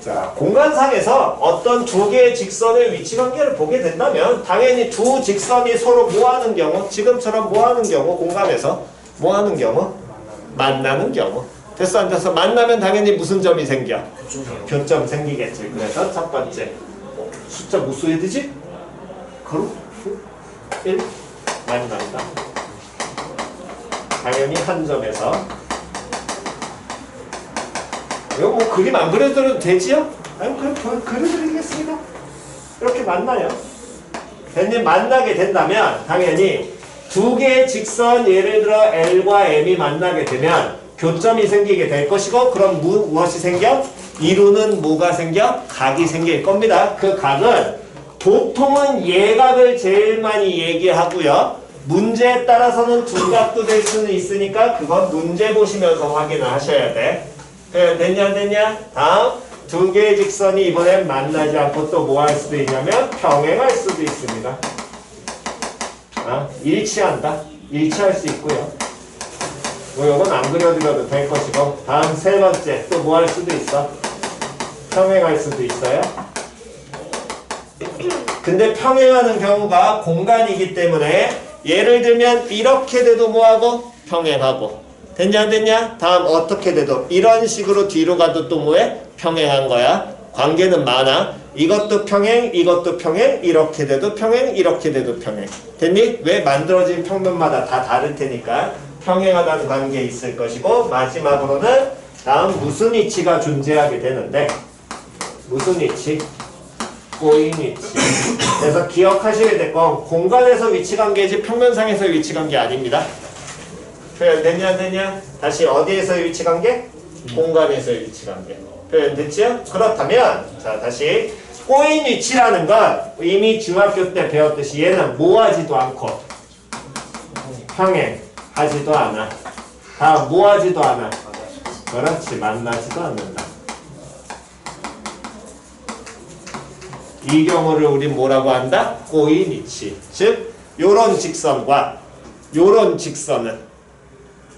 자, 공간상에서 어떤 두 개의 직선의 위치 관계를 보게 된다면 당연히 두 직선이 서로 뭐하는 경우, 지금처럼 뭐하는 경우, 공간에서 뭐하는 경우? 만나는 경우. 됐어 안 됐어? 만나면 당연히 무슨 점이 생겨? 교점 생기겠지. 그래서 첫 번째 숫자 못 써야 되지? 가로? 1 만난다. 당연히 한 점에서. 이거 뭐 그림 안 그려드려도 되지요? 아니 그럼 그려드리겠습니다. 이렇게 만나요. 됐니? 만나게 된다면 당연히 두 개의 직선 예를 들어 L과 M이 만나게 되면 교점이 생기게 될 것이고 그럼 무엇이 생겨? 이루는 뭐가 생겨? 각이 생길 겁니다. 그 각은 보통은 예각을 제일 많이 얘기하고요. 문제에 따라서는 둔각도 될 수는 있으니까 그건 문제 보시면서 확인을 하셔야 돼. 됐냐 안 됐냐? 다음 두 개의 직선이 이번엔 만나지 않고 또 뭐 할 수도 있냐면 평행할 수도 있습니다. 일치한다. 일치할 수 있고요. 뭐 이건 안 그려드려도 될 것이고 다음 세 번째 또 뭐 할 수도 있어? 평행할 수도 있어요. 근데 평행하는 경우가 공간이기 때문에 예를 들면 이렇게 돼도 뭐하고? 평행하고. 됐냐 안 됐냐? 다음 어떻게 돼도 이런 식으로 뒤로 가도 또 뭐해? 평행한 거야. 관계는 많아. 이것도 평행, 이것도 평행, 이렇게 돼도 평행, 이렇게 돼도 평행. 됐니? 왜? 만들어진 평면마다 다 다를 테니까 평행하다는 관계 있을 것이고 마지막으로는 다음 무슨 위치가 존재하게 되는데 무슨 위치? 꼬인 위치. 그래서 기억하셔야 될 건 공간에서 위치관계지 평면상에서 위치관계 아닙니다. 표현 됐냐 안 됐냐? 다시 어디에서의 위치관계? 공간에서의 위치관계. 표현 됐지요? 그렇다면 자 다시 꼬인 위치라는 건 이미 중학교 때 배웠듯이 얘는 뭐하지도 않고 평행하지도 않아. 다음 뭐하지도 않아. 그렇지 만나지도 않는다. 이 경우를 우리 뭐라고 한다? 꼬인 위치. 즉 요런 직선과 요런 직선은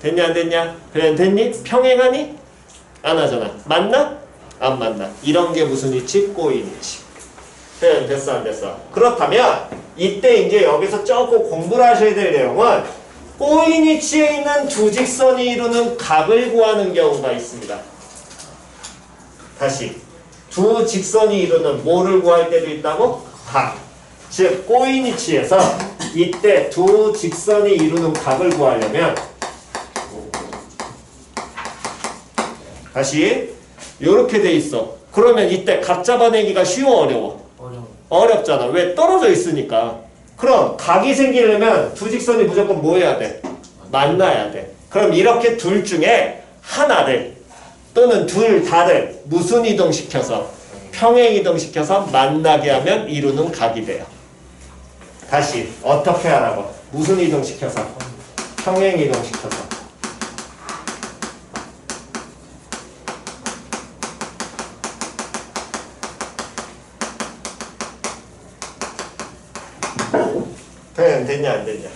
됐냐 안 됐냐? 표현 됐니? 평행하니? 안 하잖아. 맞나? 안 맞나? 이런 게 무슨 위치? 꼬인 위치. 표현 됐어 안 됐어? 그렇다면 이때 이제 여기서 조금 공부를 하셔야 될 내용은 꼬인 위치에 있는 두 직선이 이루는 각을 구하는 경우가 있습니다. 다시 두 직선이 이루는 뭐를 구할 때도 있다고? 각. 즉 꼬인 위치에서 이때 두 직선이 이루는 각을 구하려면 다시 요렇게 돼 있어. 그러면 이때 각 잡아내기가 쉬워 어려워? 어렵잖아. 왜? 떨어져 있으니까. 그럼 각이 생기려면 두 직선이 무조건 뭐 해야 돼? 만나야 돼. 그럼 이렇게 둘 중에 하나를 또는 둘 다를 무슨 이동시켜서? 평행 이동시켜서 만나게 하면 이루는 각이 돼요. 다시 어떻게 하라고? 무슨 이동시켜서? 평행 이동시켜서. 표현 됐냐 안 됐냐?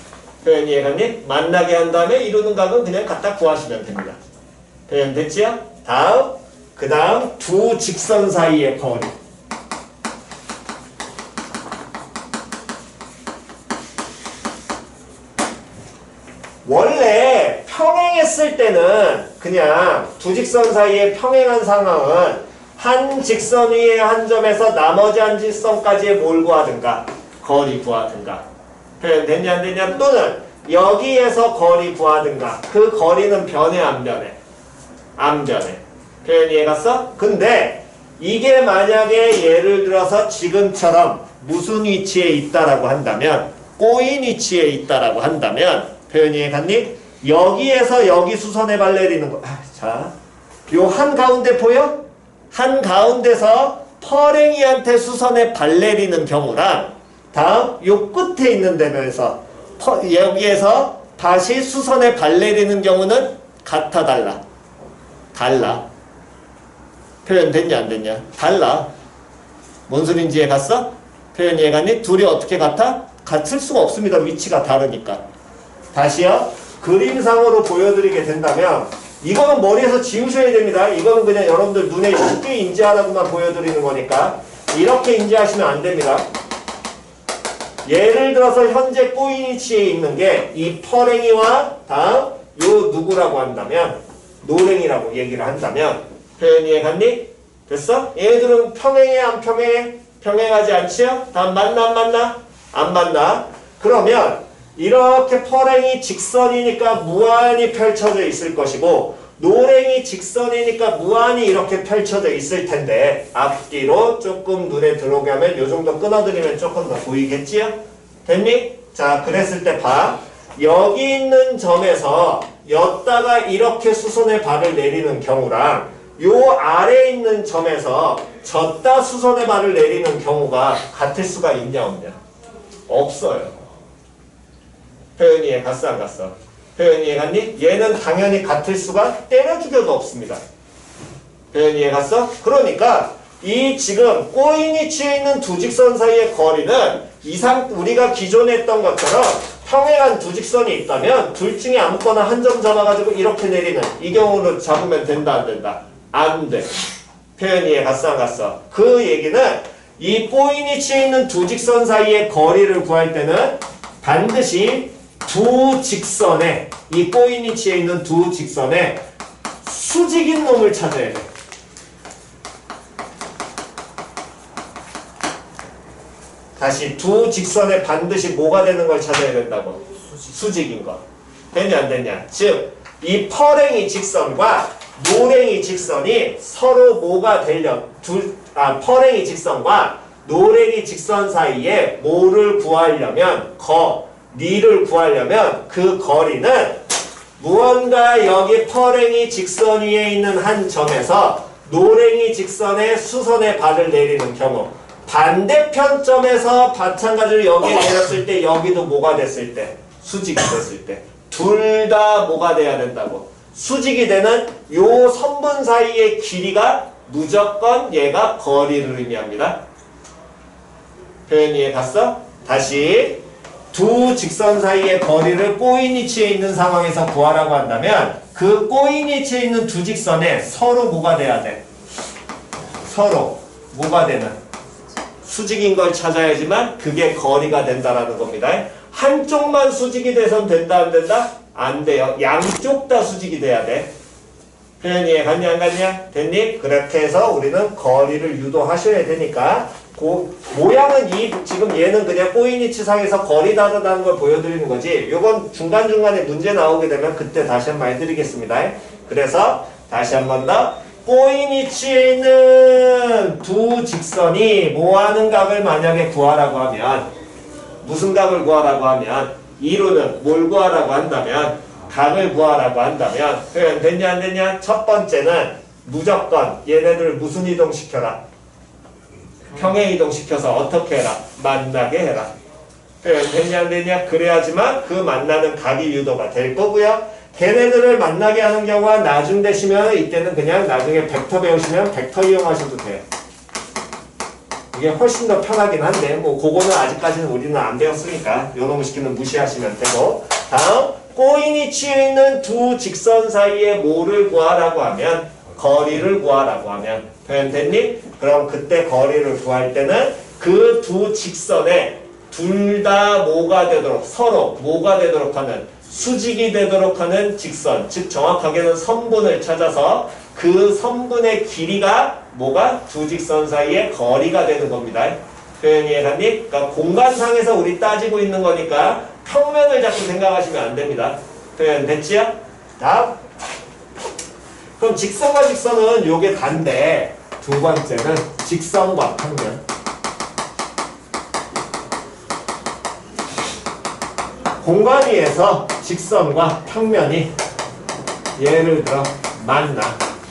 표현 이해갔니? 만나게 한 다음에 이루는 각은 그냥 갖다 구하시면 됩니다. 표현 됐지요? 다음 그 다음 두 직선 사이의 거리. 원래 평행했을 때는 그냥 두 직선 사이에 평행한 상황은 한 직선 위에 한 점에서 나머지 한 직선까지의 뭘 구하든가 거리 구하든가. 표현 됐냐 안 됐냐? 또는 여기에서 거리 구하든가. 그 거리는 변해 안 변해? 안 변해. 표현 이해갔어? 근데 이게 만약에 예를 들어서 지금처럼 무슨 위치에 있다라고 한다면 꼬인 위치에 있다라고 한다면 표현 이해갔니? 여기에서 여기 수선의 발레리는 거. 자, 요 한가운데 보여? 한가운데서 퍼랭이한테 수선의 발레리는 경우랑 다음 요 끝에 있는 데면서 여기에서 다시 수선에 발내리는 경우는 같아 달라? 달라. 표현 됐냐 안 됐냐? 달라. 뭔 소린지 이해갔어? 표현 이해갔니? 둘이 어떻게 같아? 같을 수가 없습니다. 위치가 다르니까. 다시요. 그림상으로 보여드리게 된다면 이거는 머리에서 지우셔야 됩니다. 이거는 그냥 여러분들 눈에 쉽게 인지하라고만 보여드리는 거니까 이렇게 인지하시면 안 됩니다. 예를 들어서 현재 꼬인 위치에 있는 게 이 퍼랭이와 다음 요 누구라고 한다면 노랭이라고 얘기를 한다면 표현 이해갔니? 됐어? 얘들은 평행해 안 평행해? 평행하지 않지요? 다음 만나 안 만나? 안 만나. 그러면 이렇게 퍼랭이 직선이니까 무한히 펼쳐져 있을 것이고 노랭이 직선이니까 무한히 이렇게 펼쳐져 있을 텐데 앞뒤로 조금 눈에 들어오게 하면 요 정도 끊어드리면 조금 더 보이겠지요? 됐니? 자, 그랬을 때 봐. 여기 있는 점에서 였다가 이렇게 수선의 발을 내리는 경우랑 요 아래에 있는 점에서 졌다 수선의 발을 내리는 경우가 같을 수가 있냐 없냐? 없어요. 표현이 이해 갔어 안 갔어? 표현이 이해 갔니? 얘는 당연히 같을 수가 때려 죽여도 없습니다. 표현이 이해 갔어? 그러니까 이 지금 꼬인이 치에 있는 두 직선 사이의 거리는 우리가 기존에 했던 것처럼 평행한 두 직선이 있다면 둘 중에 아무거나 한 점 잡아가지고 이렇게 내리는 이 경우로 잡으면 된다 안 된다? 안 돼. 표현이 이해 갔어 안 갔어? 그 얘기는 이 꼬인이 치에 있는 두 직선 사이의 거리를 구할 때는 반드시 두 직선에 이 꼬인이 치에 있는 두 직선에 수직인 놈을 찾아야 돼. 다시 두 직선에 반드시 뭐가 되는 걸 찾아야 된다고? 수직인 거. 됐냐 안 됐냐? 즉 이 퍼랭이 직선과 노랭이 직선이 서로 뭐가 되려 퍼랭이 직선과 노랭이 직선 사이에 뭐를 구하려면 리를 구하려면 그 거리는 무언가 여기 퍼랭이 직선 위에 있는 한 점에서 노랭이 직선의 수선의 발을 내리는 경우 반대편 점에서 마찬가지로 여기 내렸을 때 여기도 뭐가 됐을 때 수직이 됐을 때 둘 다 뭐가 돼야 된다고 수직이 되는 요 선분 사이의 길이가 무조건 얘가 거리를 의미합니다. 표현이 이해 갔어? 다시 두 직선 사이의 거리를 꼬인위치에 있는 상황에서 구하라고 한다면 그 꼬인위치에 있는 두 직선에 서로 뭐가 돼야 돼? 서로 뭐가 되는? 수직인 걸 찾아야지만 그게 거리가 된다라는 겁니다. 한쪽만 수직이 돼선 된다 안 된다? 안 돼요. 양쪽 다 수직이 돼야 돼. 표현이 이해 갔냐 안 갔냐? 됐니? 그렇게 해서 우리는 거리를 유도하셔야 되니까 모양은 지금 얘는 그냥 꼬인위치상에서 거리 다르다는 걸 보여드리는 거지 요건 중간중간에 문제 나오게 되면 그때 다시 한번 해드리겠습니다. 그래서 다시 한 번 더 꼬인위치에 있는 두 직선이 뭐하는 각을 만약에 구하라고 하면 무슨 각을 구하라고 하면 이루는 뭘 구하라고 한다면 각을 구하라고 한다면 표현 됐냐 안 됐냐? 첫 번째는 무조건 얘네들 무슨 이동시켜라? 평행 이동시켜서 어떻게 해라? 만나게 해라. 표현 됐냐 안 됐냐? 그래야지만 그 만나는 각이 유도가 될 거고요. 걔네들을 만나게 하는 경우가 나중 되시면 이때는 그냥 나중에 벡터 배우시면 벡터 이용하셔도 돼요. 이게 훨씬 더 편하긴 한데 뭐 그거는 아직까지는 우리는 안 배웠으니까 요놈의 시키는 무시하시면 되고 다음 꼬인위치에 있는 두 직선 사이에 뭐를 구하라고 하면 거리를 구하라고 하면 표현 됐니? 그럼 그때 거리를 구할 때는 그 두 직선에 둘 다 뭐가 되도록 서로 뭐가 되도록 하는 수직이 되도록 하는 직선 즉 정확하게는 선분을 찾아서 그 선분의 길이가 뭐가 두 직선 사이의 거리가 되는 겁니다. 표현이 이해갔니? 그러니까 공간상에서 우리 따지고 있는 거니까 평면을 자꾸 생각하시면 안 됩니다. 표현 됐지요? 다음 그럼 직선과 직선은 요게 단데 두 번째는 직선과 평면 공간 위에서 직선과 평면이 예를 들어 만나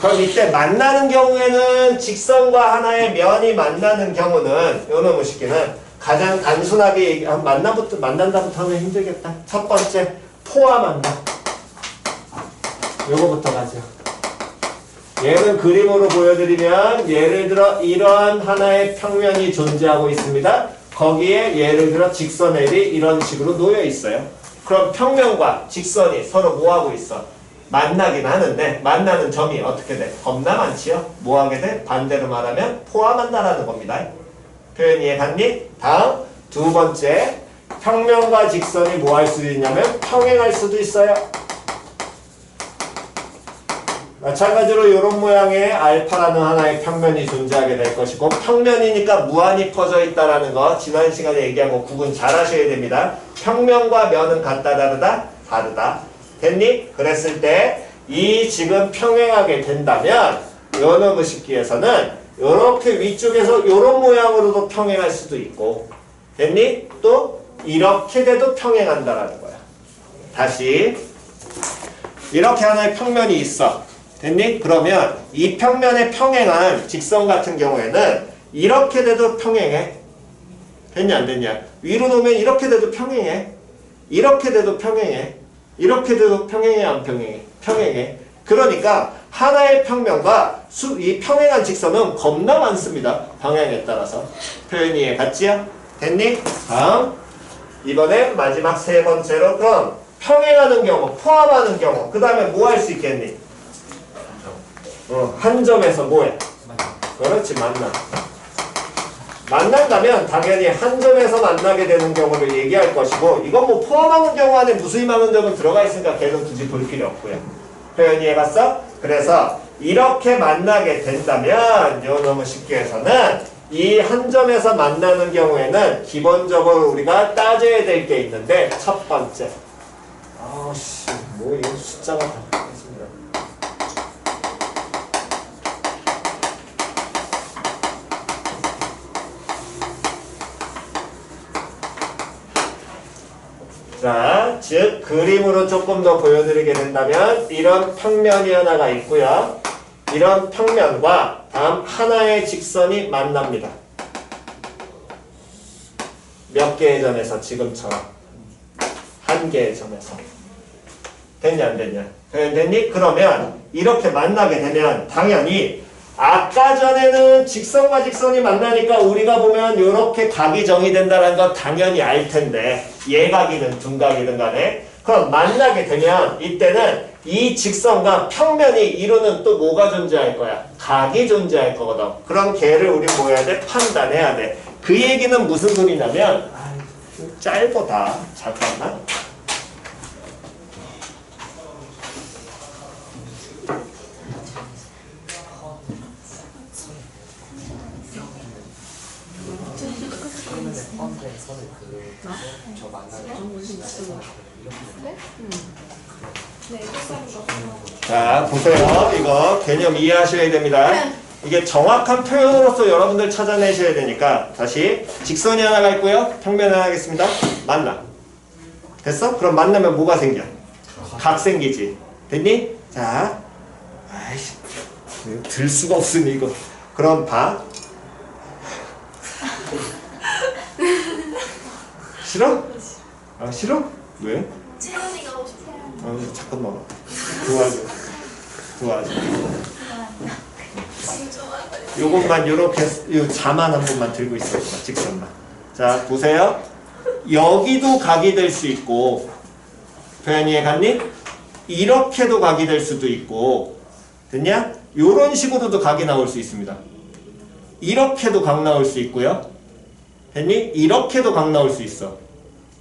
그럼 이때 만나는 경우에는 직선과 하나의 면이 만나는 경우는 요놈의 시기는 가장 단순하게 만난다부터 하면 힘들겠다. 첫 번째 포함한다. 요거부터 가죠. 얘는 그림으로 보여드리면 예를 들어 이러한 하나의 평면이 존재하고 있습니다. 거기에 예를 들어 직선 L이 이런 식으로 놓여 있어요. 그럼 평면과 직선이 서로 뭐하고 있어? 만나긴 하는데 만나는 점이 어떻게 돼? 겁나 많지요? 뭐하게 돼? 반대로 말하면 포함한다라는 겁니다. 표현 이해 갔니? 다음 두 번째 평면과 직선이 뭐 할 수도 있냐면 평행할 수도 있어요. 마찬가지로 이런 모양의 알파라는 하나의 평면이 존재하게 될 것이고 평면이니까 무한히 퍼져 있다라는 거 지난 시간에 얘기한 거 구분 잘 하셔야 됩니다. 평면과 면은 같다 다르다? 다르다. 됐니? 그랬을 때 이 지금 평행하게 된다면 요 놈의 식기에서는 요렇게 위쪽에서 요런 모양으로도 평행할 수도 있고 됐니? 또 이렇게 돼도 평행한다라는 거야. 다시 이렇게 하나의 평면이 있어. 됐니? 그러면 이 평면에 평행한 직선 같은 경우에는 이렇게 돼도 평행해. 됐냐 안 됐냐? 위로 놓으면 이렇게 돼도 평행해. 이렇게 돼도 평행해. 이렇게 돼도 평행해 안 평행해? 평행해. 그러니까 하나의 평면과 이 평행한 직선은 겁나 많습니다. 방향에 따라서. 표현이 같지요? 됐니? 다음 이번에 마지막 세 번째로 그럼 평행하는 경우, 포함하는 경우 그 다음에 뭐 할 수 있겠니? 한 점에서 뭐해? 그렇지, 만난다면 당연히 한 점에서 만나게 되는 경우를 얘기할 것이고 이건 뭐 포함하는 경우 안에 무수히많은 점은 들어가 있으니까 걔는 굳이 볼 필요 없고요. 표현 이해갔어? 그래서 이렇게 만나게 된다면 요 너무 쉽게 해서는 이 한 점에서 만나는 경우에는 기본적으로 우리가 따져야 될 게 있는데 첫 번째 아씨 뭐 이거 숫자가 다 바뀌었습니다. 자, 즉 그림으로 조금 더 보여드리게 된다면 이런 평면이 하나가 있고요. 이런 평면과 다음 하나의 직선이 만납니다. 몇 개의 점에서 지금처럼 한 개의 점에서 됐냐 안 됐냐? 됐니? 그러면 이렇게 만나게 되면 당연히 아까 전에는 직선과 직선이 만나니까 우리가 보면 이렇게 각이 정의된다는 건 당연히 알 텐데 예각이든 둔각이든 간에 그럼 만나게 되면 이때는 이 직선과 평면이 이루는 또 뭐가 존재할 거야? 각이 존재할 거거든. 그럼 걔를 우리 뭐 해야 돼? 판단해야 돼. 그 얘기는 무슨 소리냐면 짧다. 잠깐만. 저 만나게 자, 보세요. 이거 개념 이해하셔야 됩니다. 이게 정확한 표현으로서 여러분들 찾아내셔야 되니까 다시 직선이 하나가 있고요. 평면 하나 하겠습니다. 만나. 됐어? 그럼 만나면 뭐가 생겨? 각 생기지. 됐니? 자, 아이씨, 들 수가 없으니 이거. 그럼 봐. 싫어? 아, 싫어? 왜? 채연이가 하고 싶어요. 잠깐만. 도와줘. 요것만 요렇게 요 자만 한 번만 들고 있어. 직선만. 자, 보세요. 여기도 각이 될 수 있고 표현 이해 갔니? 이렇게도 각이 될 수도 있고 됐냐? 요런 식으로도 각이 나올 수 있습니다. 이렇게도 각 나올 수 있고요. 됐니? 이렇게도 각 나올 수 있어.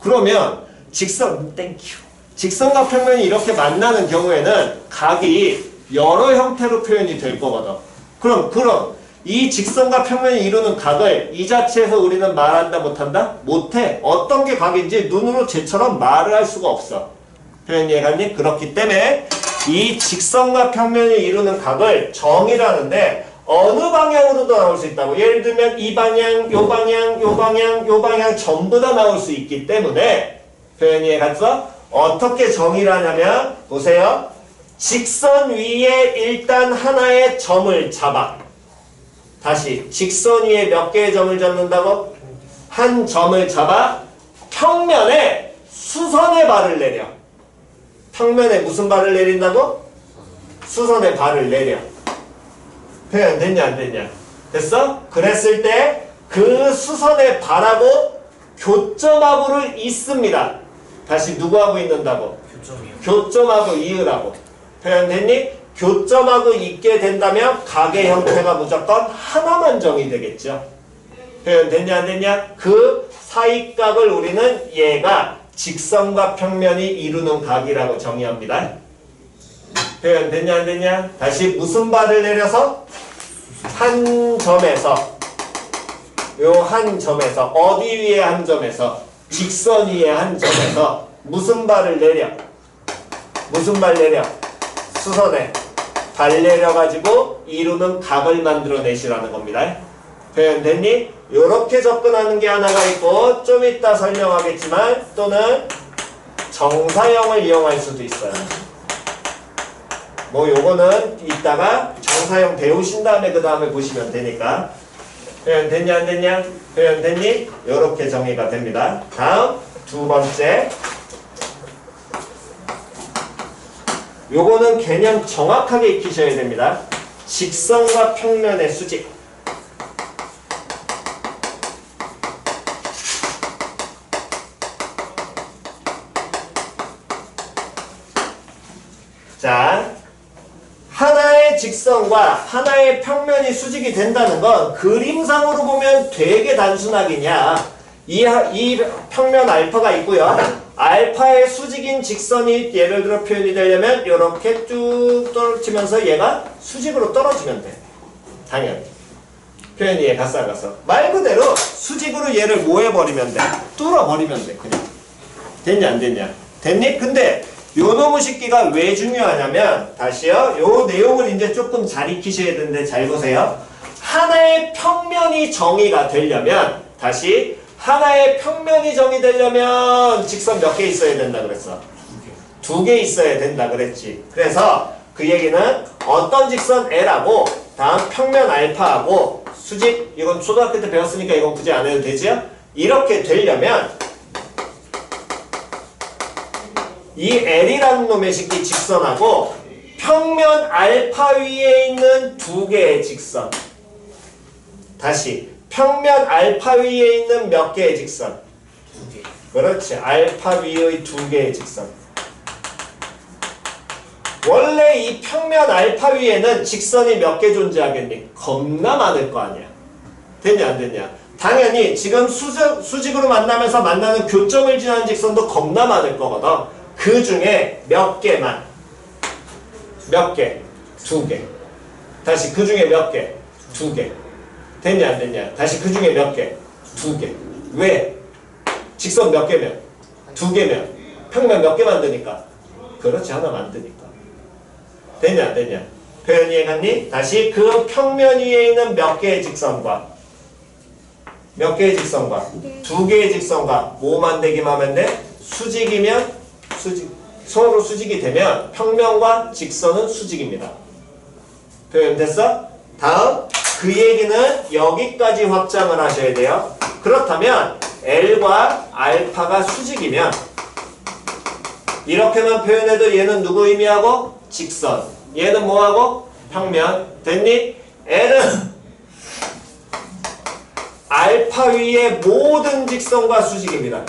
그러면 직선과 평면이 이렇게 만나는 경우에는 각이 여러 형태로 표현이 될 거거든. 그럼 이 직선과 평면이 이루는 각을 이 자체에서 우리는 말한다 못한다? 못해. 어떤 게 각인지 눈으로 쟤처럼 말을 할 수가 없어. 표현 이해갔니? 그렇기 때문에 이 직선과 평면이 이루는 각을 정의라는데 어느 방향으로도 나올 수 있다고. 예를 들면 이 방향, 요 방향, 요 방향, 요 방향 전부 다 나올 수 있기 때문에 표현 이해갔어? 어떻게 정의를 하냐면 보세요. 직선 위에 일단 하나의 점을 잡아. 다시 직선 위에 몇 개의 점을 잡는다고? 한 점을 잡아 평면에 수선의 발을 내려. 평면에 무슨 발을 내린다고? 수선의 발을 내려. 표현 됐냐 안 됐냐? 됐어? 그랬을 때 그 수선의 발하고 교점하고를 잇습니다. 다시 누구하고 잇는다고? 교점하고 이으라고. 표현 됐니? 교점하고 잇게 된다면 각의 형태가 무조건 하나만 정의되겠죠. 표현 됐냐 안 됐냐? 그 사이각을 우리는 얘가 직선과 평면이 이루는 각이라고 정의합니다. 표현 됐냐 안 됐냐? 다시 무슨 발을 내려서? 한 점에서 요 한 점에서 어디 위에 한 점에서? 직선 위의 한 점에서 무슨 발을 내려? 무슨 발 내려? 수선에 발 내려가지고 이루는 각을 만들어내시라는 겁니다. 표현됐니? 요렇게 접근하는 게 하나가 있고 좀 이따 설명하겠지만 또는 정사형을 이용할 수도 있어요. 뭐 요거는 이따가 정사형 배우신 다음에 그 다음에 보시면 되니까. 표현됐냐 안 됐냐? 표현됐니? 요렇게 정의가 됩니다. 다음 두 번째, 요거는 개념 정확하게 익히셔야 됩니다. 직선과 평면의 수직. 자, 하나의 직선과 하나의 평면이 수직이 된다는 건 그림상으로 보면 되게 단순하겠냐. 이 평면 알파가 있고요. 알파의 수직인 직선이 예를 들어 표현이 되려면 이렇게 쭉 떨어지면서 얘가 수직으로 떨어지면 돼. 당연히. 표현이 얘 가싸가서. 말 그대로 수직으로 얘를 뭐 해버리면 돼? 뚫어버리면 돼. 그냥. 됐냐 안 됐냐? 됐니? 근데 요 놈의 식기가 왜 중요하냐면 다시요. 요 내용을 이제 조금 잘 익히셔야 되는데 잘 보세요. 하나의 평면이 정의가 되려면 다시 하나의 평면이 정의되려면 직선 몇 개 있어야 된다 그랬어? 두 개 있어야 된다 그랬지. 그래서 그 얘기는 어떤 직선 L하고 다음 평면 알파하고 수직, 이건 초등학교 때 배웠으니까 이건 굳이 안 해도 되지요? 이렇게 되려면 이 L이라는 놈의 식기 직선하고 평면 알파 위에 있는 두 개의 직선, 다시 평면 알파 위에 있는 몇 개의 직선? 두 개. 그렇지. 알파 위의 두 개의 직선. 원래 이 평면 알파 위에는 직선이 몇 개 존재하겠니? 겁나 많을 거 아니야. 됐냐 안 됐냐? 당연히 지금 수직으로 만나면서 만나는 교점을 지나는 직선도 겁나 많을 거거든. 그 중에 몇 개만. 몇 개? 두 개. 다시 그 중에 몇 개? 두 개. 됐냐 안 됐냐? 다시 그 중에 몇 개? 두 개. 왜? 직선 몇 개면? 두 개면? 평면 몇 개 만드니까? 그렇지, 하나 만드니까. 됐냐 안 됐냐? 표현 이해갔니? 다시 그 평면 위에 있는 몇 개의 직선과 몇 개의 직선과 두 개의 직선과 뭐 만들기만 하면 돼? 수직이면 수직, 서로 수직이 되면 평면과 직선은 수직입니다. 표현됐어? 다음 그 얘기는 여기까지 확장을 하셔야 돼요. 그렇다면 L과 알파가 수직이면 이렇게만 표현해도 얘는 누구 의미하고? 직선. 얘는 뭐하고? 평면. 됐니? L은 알파 위의 모든 직선과 수직입니다.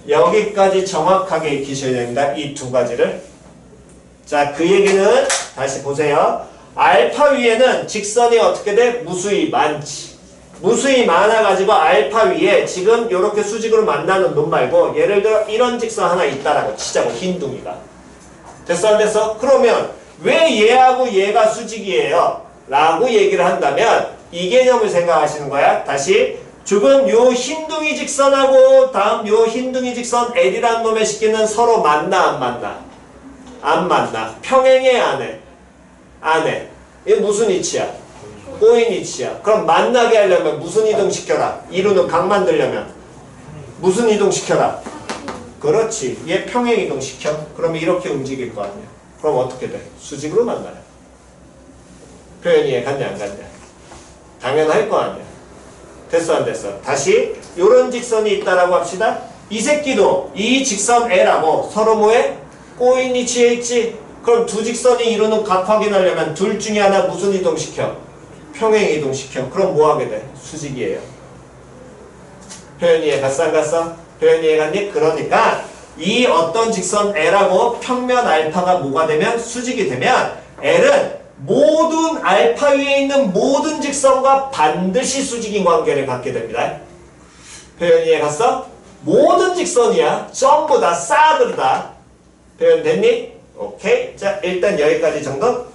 여기까지 정확하게 익히셔야 됩니다. 이 두 가지를. 자, 그 얘기는 다시 보세요. 알파 위에는 직선이 어떻게 돼? 무수히 많지. 무수히 많아가지고 알파 위에 지금 이렇게 수직으로 만나는 놈 말고 예를 들어 이런 직선 하나 있다라고 치자고, 흰둥이가. 됐어 안 됐어? 그러면 왜 얘하고 얘가 수직이에요? 라고 얘기를 한다면 이 개념을 생각하시는 거야. 다시 지금 요 흰둥이 직선하고 다음 요 흰둥이 직선 L이라는 놈의 식기는 서로 만나 안 만나? 안 만나. 평행해 안 해? 안 해. 이게 무슨 이치야? 꼬인 이치야. 그럼 만나게 하려면 무슨 이동 시켜라? 이루는 각 만들려면 무슨 이동 시켜라? 그렇지. 얘 평행 이동 시켜. 그러면 이렇게 움직일 거 아니야. 그럼 어떻게 돼? 수직으로 만나요. 표현 이해 갔냐 안 갔냐? 당연할 거 아니야. 됐어 안 됐어? 다시 요런 직선이 있다라고 합시다. 이 새끼도 이 직선 L하고 서로 뭐해? 꼬인 위치에 있지? 그럼 두 직선이 이루는 각 확인하려면 둘 중에 하나 무슨 이동시켜? 평행 이동시켜. 그럼 뭐 하게 돼? 수직이에요. 표현 이해 갔어 안 갔어? 표현 이해 갔니? 그러니까 이 어떤 직선 L하고 평면 알파가 뭐가 되면? 수직이 되면 L은 모든 알파 위에 있는 모든 직선과 반드시 수직인 관계를 갖게 됩니다. 표현 이해 갔어? 모든 직선이야. 전부 다 싸그리 다. 표현 됐니? 오케이. 자, 일단 여기까지 정도.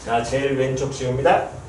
자, 제일 왼쪽 지웁니다.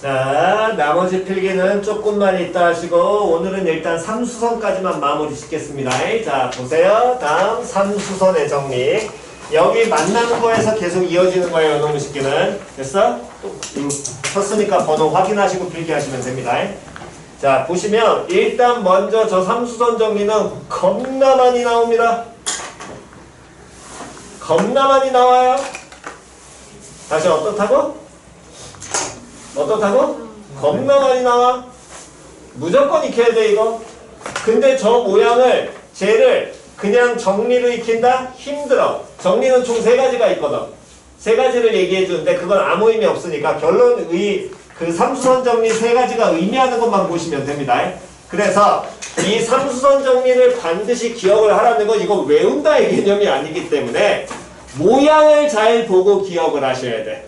자, 나머지 필기는 조금만 이따 하시고 오늘은 일단 삼수선까지만 마무리 짓겠습니다. 자, 보세요. 다음 삼수선의 정리. 여기 만나는 거에서 계속 이어지는 거예요. 너무 쉽게는. 됐어? 또 쳤으니까 번호 확인하시고 필기하시면 됩니다. 자, 보시면 일단 먼저 저 삼수선 정리는 겁나 많이 나옵니다. 겁나 많이 나와요. 다시 어떻다고? 어떻다고? 겁나 많이 나와. 무조건 익혀야 돼 이거. 근데 저 모양을 쟤를 그냥 정리로 익힌다? 힘들어. 정리는 총 3가지가 있거든. 3가지를 얘기해 주는데 그건 아무 의미 없으니까 결론 그 삼수선 정리 3가지가 의미하는 것만 보시면 됩니다. 그래서 이 삼수선 정리를 반드시 기억을 하라는 건 이거 외운다의 개념이 아니기 때문에 모양을 잘 보고 기억을 하셔야 돼.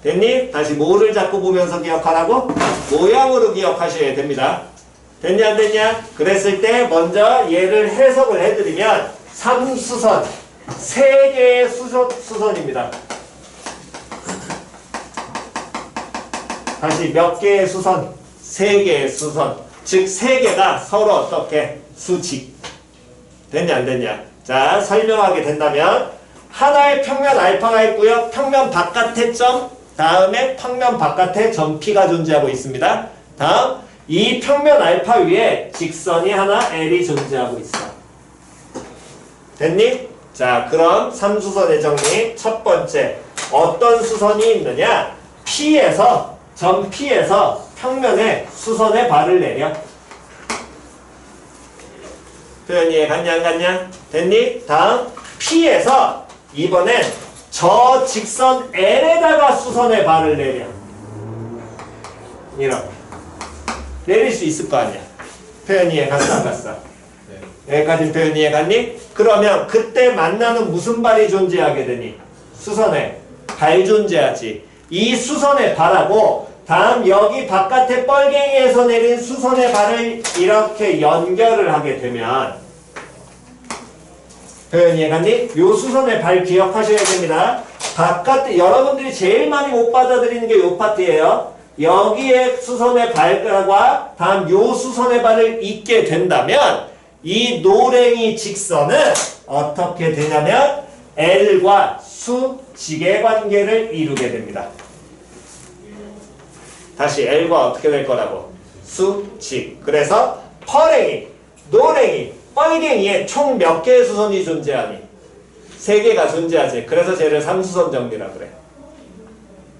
됐니? 다시 뭐를 자꾸 보면서 기억하라고? 모양으로 기억하셔야 됩니다. 됐냐 안 됐냐? 그랬을 때 먼저 얘를 해석을 해드리면 삼수선 3개의 수선입니다. 다시 몇 개의 수선? 3개의 수선. 즉 3개가 서로 어떻게? 수직. 됐냐 안 됐냐? 자, 설명하게 된다면 하나의 평면 알파가 있고요. 평면 바깥의 점, 다음에 평면 바깥에 점 P가 존재하고 있습니다. 다음, 이 평면 알파 위에 직선이 하나 L이 존재하고 있어. 됐니? 자, 그럼 삼수선의 정리. 첫 번째, 어떤 수선이 있느냐? P에서, 점 P에서 평면에 수선의 발을 내려. 표현 이해 갔냐 안 갔냐? 됐니? 다음, P에서 이번엔 저 직선 L에다가 수선의 발을 내려. 이렇게. 내릴 수 있을 거 아니야. 표현 이해 갔어 안 갔어? 네. 여기까지는 표현 이해 갔니? 그러면 그때 만나는 무슨 발이 존재하게 되니? 수선의 발 존재하지. 이 수선의 발하고 다음 여기 바깥에 뻘갱이에서 내린 수선의 발을 이렇게 연결을 하게 되면 표현 이해 갔니? 요 수선의 발 기억하셔야 됩니다. 바깥에 여러분들이 제일 많이 못 받아들이는 게 요 파트예요. 여기에 수선의 발과 다음 요 수선의 발을 잇게 된다면 이 노랭이 직선은 어떻게 되냐면 L과 수직의 관계를 이루게 됩니다. 다시 L과 어떻게 될 거라고? 수직. 그래서 퍼랭이, 노랭이, 뻘갱이에 총 몇 개의 수선이 존재하니? 3개가 존재하지. 그래서 쟤를 삼수선 정리라 그래.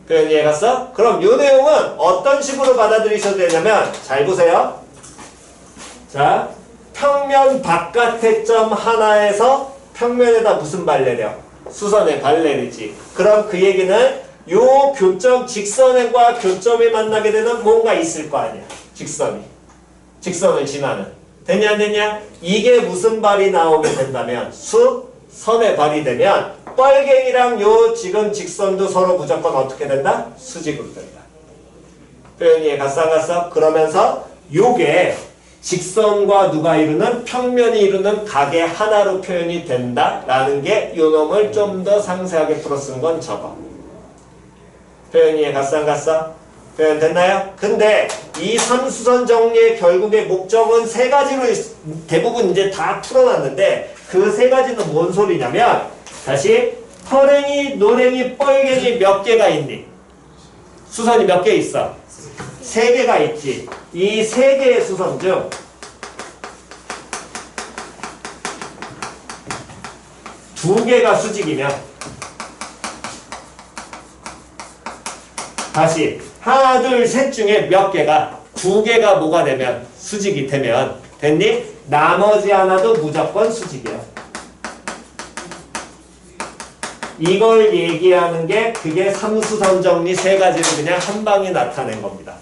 표현 이해 갔어? 그럼 이 내용은 어떤 식으로 받아들이셔도 되냐면 잘 보세요. 자, 평면 바깥의 점 하나에서 평면에다 무슨 발 내려? 수선의 발 내리지. 그럼 그 얘기는 요 교점 직선과 교점이 만나게 되는 뭔가 있을 거 아니야. 직선을 지나는. 됐냐 안 됐냐? 이게 무슨 발이 나오게 된다면 수선의 발이 되면 뻘갱이랑 요 지금 직선도 서로 무조건 어떻게 된다? 수직으로 된다. 표현 이해 갔어 안 갔어? 그러면서 요게 직선과 누가 이루는 평면이 이루는 각의 하나로 표현이 된다라는 게 요 놈을 좀 더 상세하게 풀어 쓴 건 저거. 표현 이해 갔어 안 갔어? 표현 됐나요? 근데 이 삼수선 정리의 결국의 목적은 3가지로 대부분 이제 다 풀어놨는데 그 3가지는 뭔 소리냐면 다시 퍼랭이, 노랭이, 뻘갱이 몇 개가 있니? 수선이 몇 개 있어? 3개가 있지. 이 3개의 수선 중 두 개가 수직이면 다시 하나, 둘, 셋 중에 몇 개가 2개가 뭐가 되면 수직이 되면 됐니? 나머지 하나도 무조건 수직이야. 이걸 얘기하는 게 그게 삼수선 정리 3가지를 그냥 한 방에 나타낸 겁니다.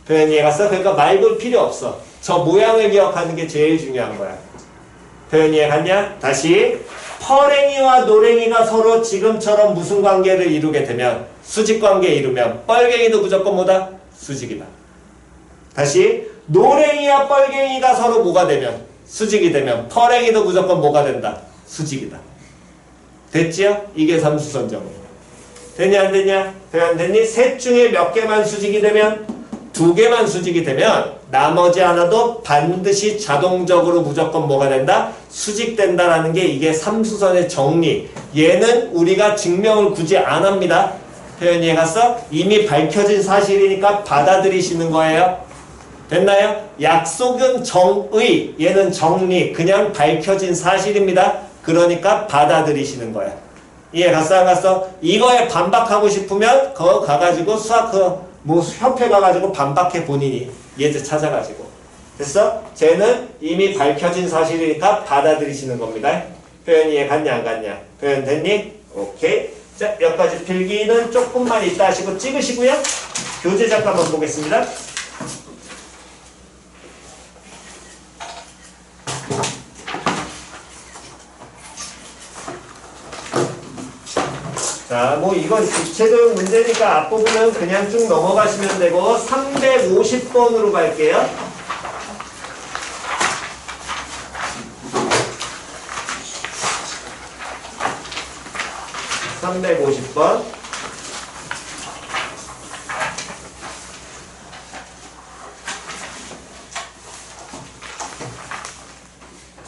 표현 이해 갔어? 그러니까 말 볼 필요 없어. 저 모양을 기억하는 게 제일 중요한 거야. 표현 이해 갔냐? 다시 퍼랭이와 노랭이가 서로 지금처럼 무슨 관계를 이루게 되면 수직 관계 이루면 뻘갱이도 무조건 뭐다? 수직이다. 다시 노랭이와 뻘갱이가 서로 뭐가 되면 수직이 되면 퍼랭이도 무조건 뭐가 된다? 수직이다. 됐지요? 이게 삼수선 정리. 되냐 안 되냐? 안 되니? 셋 중에 몇 개만 수직이 되면? 2개만 수직이 되면 나머지 하나도 반드시 자동적으로 무조건 뭐가 된다? 수직된다라는 게 이게 삼수선의 정리. 얘는 우리가 증명을 굳이 안 합니다. 표현 이해갔어? 이미 밝혀진 사실이니까 받아들이시는 거예요. 됐나요? 약속은 정의, 얘는 정리, 그냥 밝혀진 사실입니다. 그러니까 받아들이시는 거야. 이해 갔어 안 갔어? 이거에 반박하고 싶으면 그거 가가지고 수학 뭐 협회 가가지고 반박해 본인이 예제 찾아가지고. 됐어? 쟤는 이미 밝혀진 사실이니까 받아들이시는 겁니다. 표현 이해 갔냐 안 갔냐? 표현 됐니? 오케이. 자, 여기까지 필기는 조금만 이따 하시고 찍으시고요. 교재 잠깐만 보겠습니다. 자, 뭐 이건 구체적인 문제니까 앞부분은 그냥 쭉 넘어가시면 되고 350번으로 갈게요. (350번)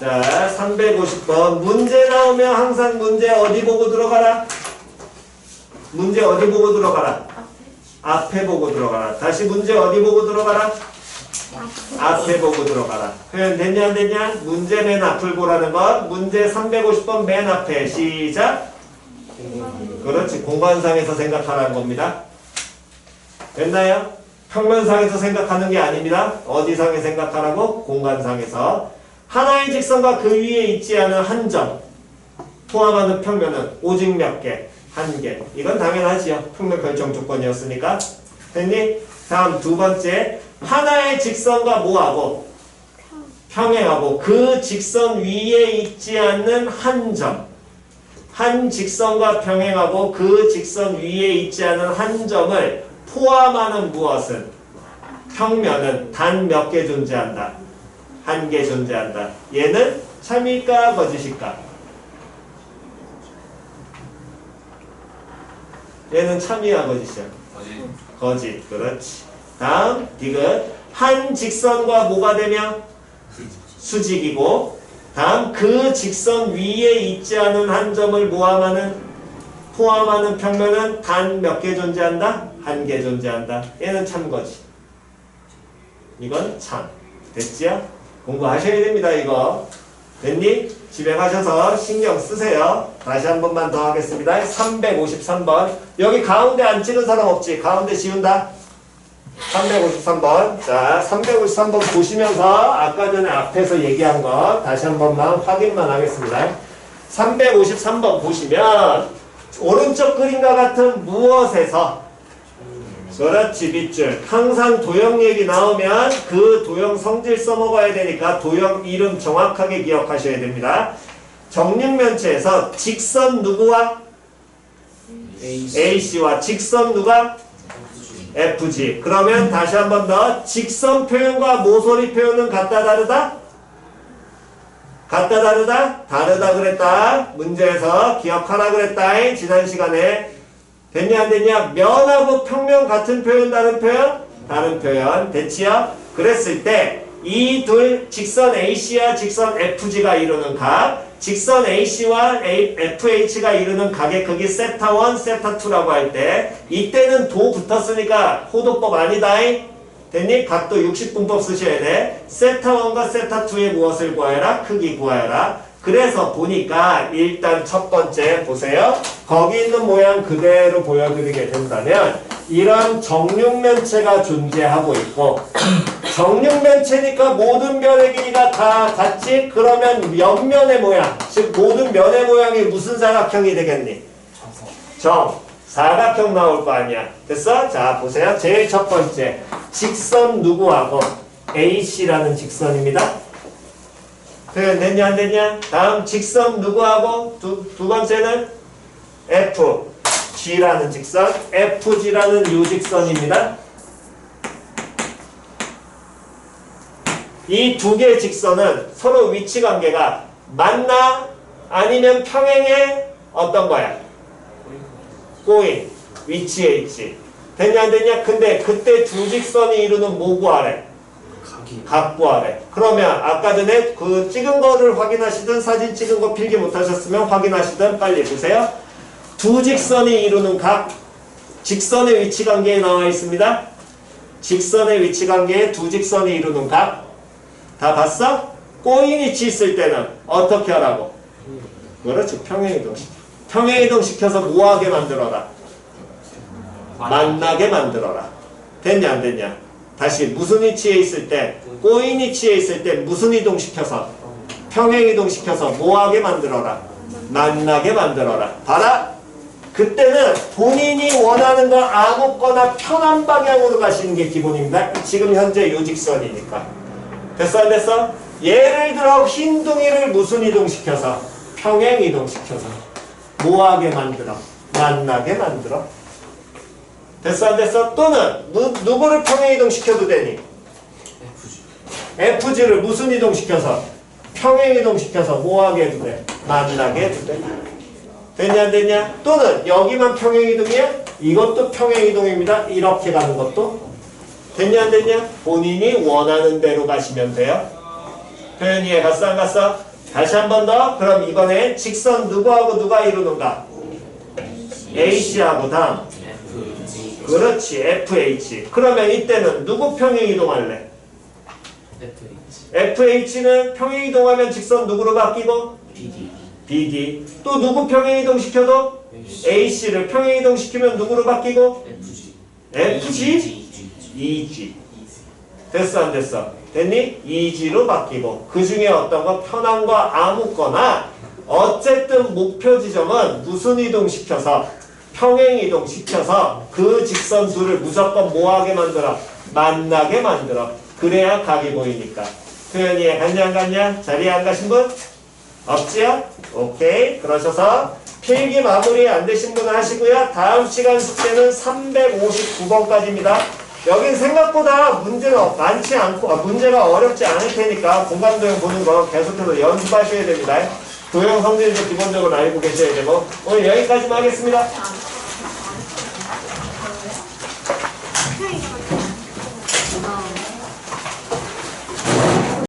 자, 350번 문제 나오면 항상 문제 어디 보고 들어가라? 문제 어디 보고 들어가라? 앞에 보고 들어가라. 다시 문제 어디 보고 들어가라? 앞에 보고 들어가라. 표현 됐냐 안 됐냐? 문제 맨 앞을 보라는 것. 문제 350번 맨 앞에. 시작. 그렇지. 공간상에서 생각하라는 겁니다. 됐나요? 평면상에서 생각하는 게 아닙니다. 어디상에 생각하라고? 공간상에서. 하나의 직선과 그 위에 있지 않은 한 점 포함하는 평면은 오직 몇 개? 1개. 이건 당연하지요. 평면 결정 조건이었으니까. 됐니? 다음 두 번째. 하나의 직선과 뭐하고? 평행하고 그 직선 위에 있지 않는 한 점. 한 직선과 평행하고 그 직선 위에 있지 않은 한 점을 포함하는 무엇은? 평면은 단 몇 개 존재한다? 1개 존재한다. 얘는 참일까 거짓일까? 얘는 참이야 거짓이야? 거짓. 그렇지. 다음 디귿. 한 직선과 뭐가 되면? 수직이고 다음 그 직선 위에 있지 않은 한 점을 포함하는 평면은 단 몇 개 존재한다? 1개 존재한다. 얘는 참거지. 이건 참. 됐지요? 공부하셔야 됩니다. 이거. 됐니? 집에 가셔서 신경 쓰세요. 다시 한 번만 더 하겠습니다. 353번. 여기 가운데 안 찍은 사람 없지? 가운데 지운다? 353번. 자, 353번 보시면서 아까 전에 앞에서 얘기한 거 다시 한 번만 확인만 하겠습니다. 353번 보시면 오른쪽 그림과 같은 무엇에서 그렇지 밑줄. 항상 도형 얘기 나오면 그 도형 성질 써먹어야 되니까 도형 이름 정확하게 기억하셔야 됩니다. 정육면체에서 직선 누구와? AC와 직선 누가? FG. 그러면 다시 한 번 더 직선 표현과 모서리 표현은 같다 다르다? 같다 다르다? 다르다 그랬다. 문제에서 기억하라 그랬다. 지난 시간에. 됐냐 안 됐냐? 면하고 평면 같은 표현 다른 표현? 다른 표현. 됐지요? 그랬을 때 이 둘 직선 AC와 직선 FG가 이루는 각, 직선 AC와 FH가 이루는 각의 크기 세타1, 세타2라고 할 때 이때는 도 붙었으니까 호도법 아니다. 됐니? 각도 60분법 쓰셔야 돼. 세타1과 세타2의 무엇을 구하여라? 크기 구하여라. 그래서 보니까 일단 첫 번째 보세요. 거기 있는 모양 그대로 보여드리게 된다면 이런 정육면체가 존재하고 있고 정육면체니까 모든 면의 길이가 다 같지? 그러면 옆면의 모양, 즉 모든 면의 모양이 무슨 사각형이 되겠니? 사각형 나올 거 아니야. 됐어? 자 보세요. 제일 첫 번째 직선 누구하고? AC라는 직선입니다. 표현 됐냐 안 됐냐? 다음 직선 누구하고? 두 번째는 FG라는 직선, FG라는 유직선입니다. 이 두 개의 직선은 서로 위치관계가 맞나? 아니면 평행해? 어떤 거야? 꼬인. 위치에 있지. 됐냐 안 됐냐? 근데 그때 두 직선이 이루는 뭐 구하래? 각이 각 구하래. 그러면 아까 전에 그 찍은 거를 확인하시든 사진 찍은 거 필기 못하셨으면 확인하시든 빨리 보세요. 두 직선이 이루는 각, 직선의 위치 관계에 나와 있습니다. 직선의 위치 관계에 두 직선이 이루는 각. 다 봤어? 꼬인 위치 있을 때는 어떻게 하라고? 그렇지, 평행이동시켜. 평행이동시켜서 뭐하게 만들어라? 만나게 만들어라. 됐냐 안 됐냐? 다시 무슨 위치에 있을 때, 꼬인 위치에 있을 때 무슨 이동시켜서? 평행이동시켜서 뭐하게 만들어라? 만나게 만들어라. 봐라. 그때는 본인이 원하는 거 아무거나 편한 방향으로 가시는 게 기본입니다. 지금 현재 요직선이니까. 됐어 안 됐어? 예를 들어 흰 둥이를 무슨 이동시켜서? 평행이동시켜서 뭐하게 만들어? 만나게 만들어. 됐어 안 됐어? 또는 누구를 평행이동시켜도 되니? FG를 무슨 이동시켜서? 평행이동시켜서 뭐하게 해도 돼? 만나게 해도 돼. 됐냐 안 됐냐? 또는 여기만 평행이동이야? 이것도 평행이동입니다. 이렇게 가는 것도. 됐냐 안 됐냐? 본인이 원하는 대로 가시면 돼요. 표현 이해 갔어 안 갔어? 다시 한 번 더. 그럼 이번에 직선 누구하고 누가 이루는가? AC하고 다음. 그렇지, FH. 그러면 이때는 누구 평행이동할래? FH는 평행이동하면 직선 누구로 바뀌고? BD. 또 누구 평행이동시켜도? AC를 평행이동시키면 누구로 바뀌고? FG? EG. 됐어 안 됐어? 됐니? EG로 바뀌고 그 중에 어떤 거 편한 거 아무거나 어쨌든 목표 지점은 무슨 이동시켜서? 평행이동시켜서 그 직선 둘을 무조건 뭐하게 만들어? 만나게 만들어. 그래야 각이 보이니까. 표현이 갔냐 안 갔냐? 자리에 안 가신 분? 없지요? 오케이. 그러셔서 필기 마무리 안 되신 분은 하시고요. 다음 시간 숙제는 359번까지입니다. 여긴 생각보다 문제가 많지 않고 문제가 어렵지 않을 테니까 공간도형 보는 거 계속해서 연습하셔야 됩니다. 도형 성질도 기본적으로 알고 계셔야 되고 오늘 여기까지만 하겠습니다.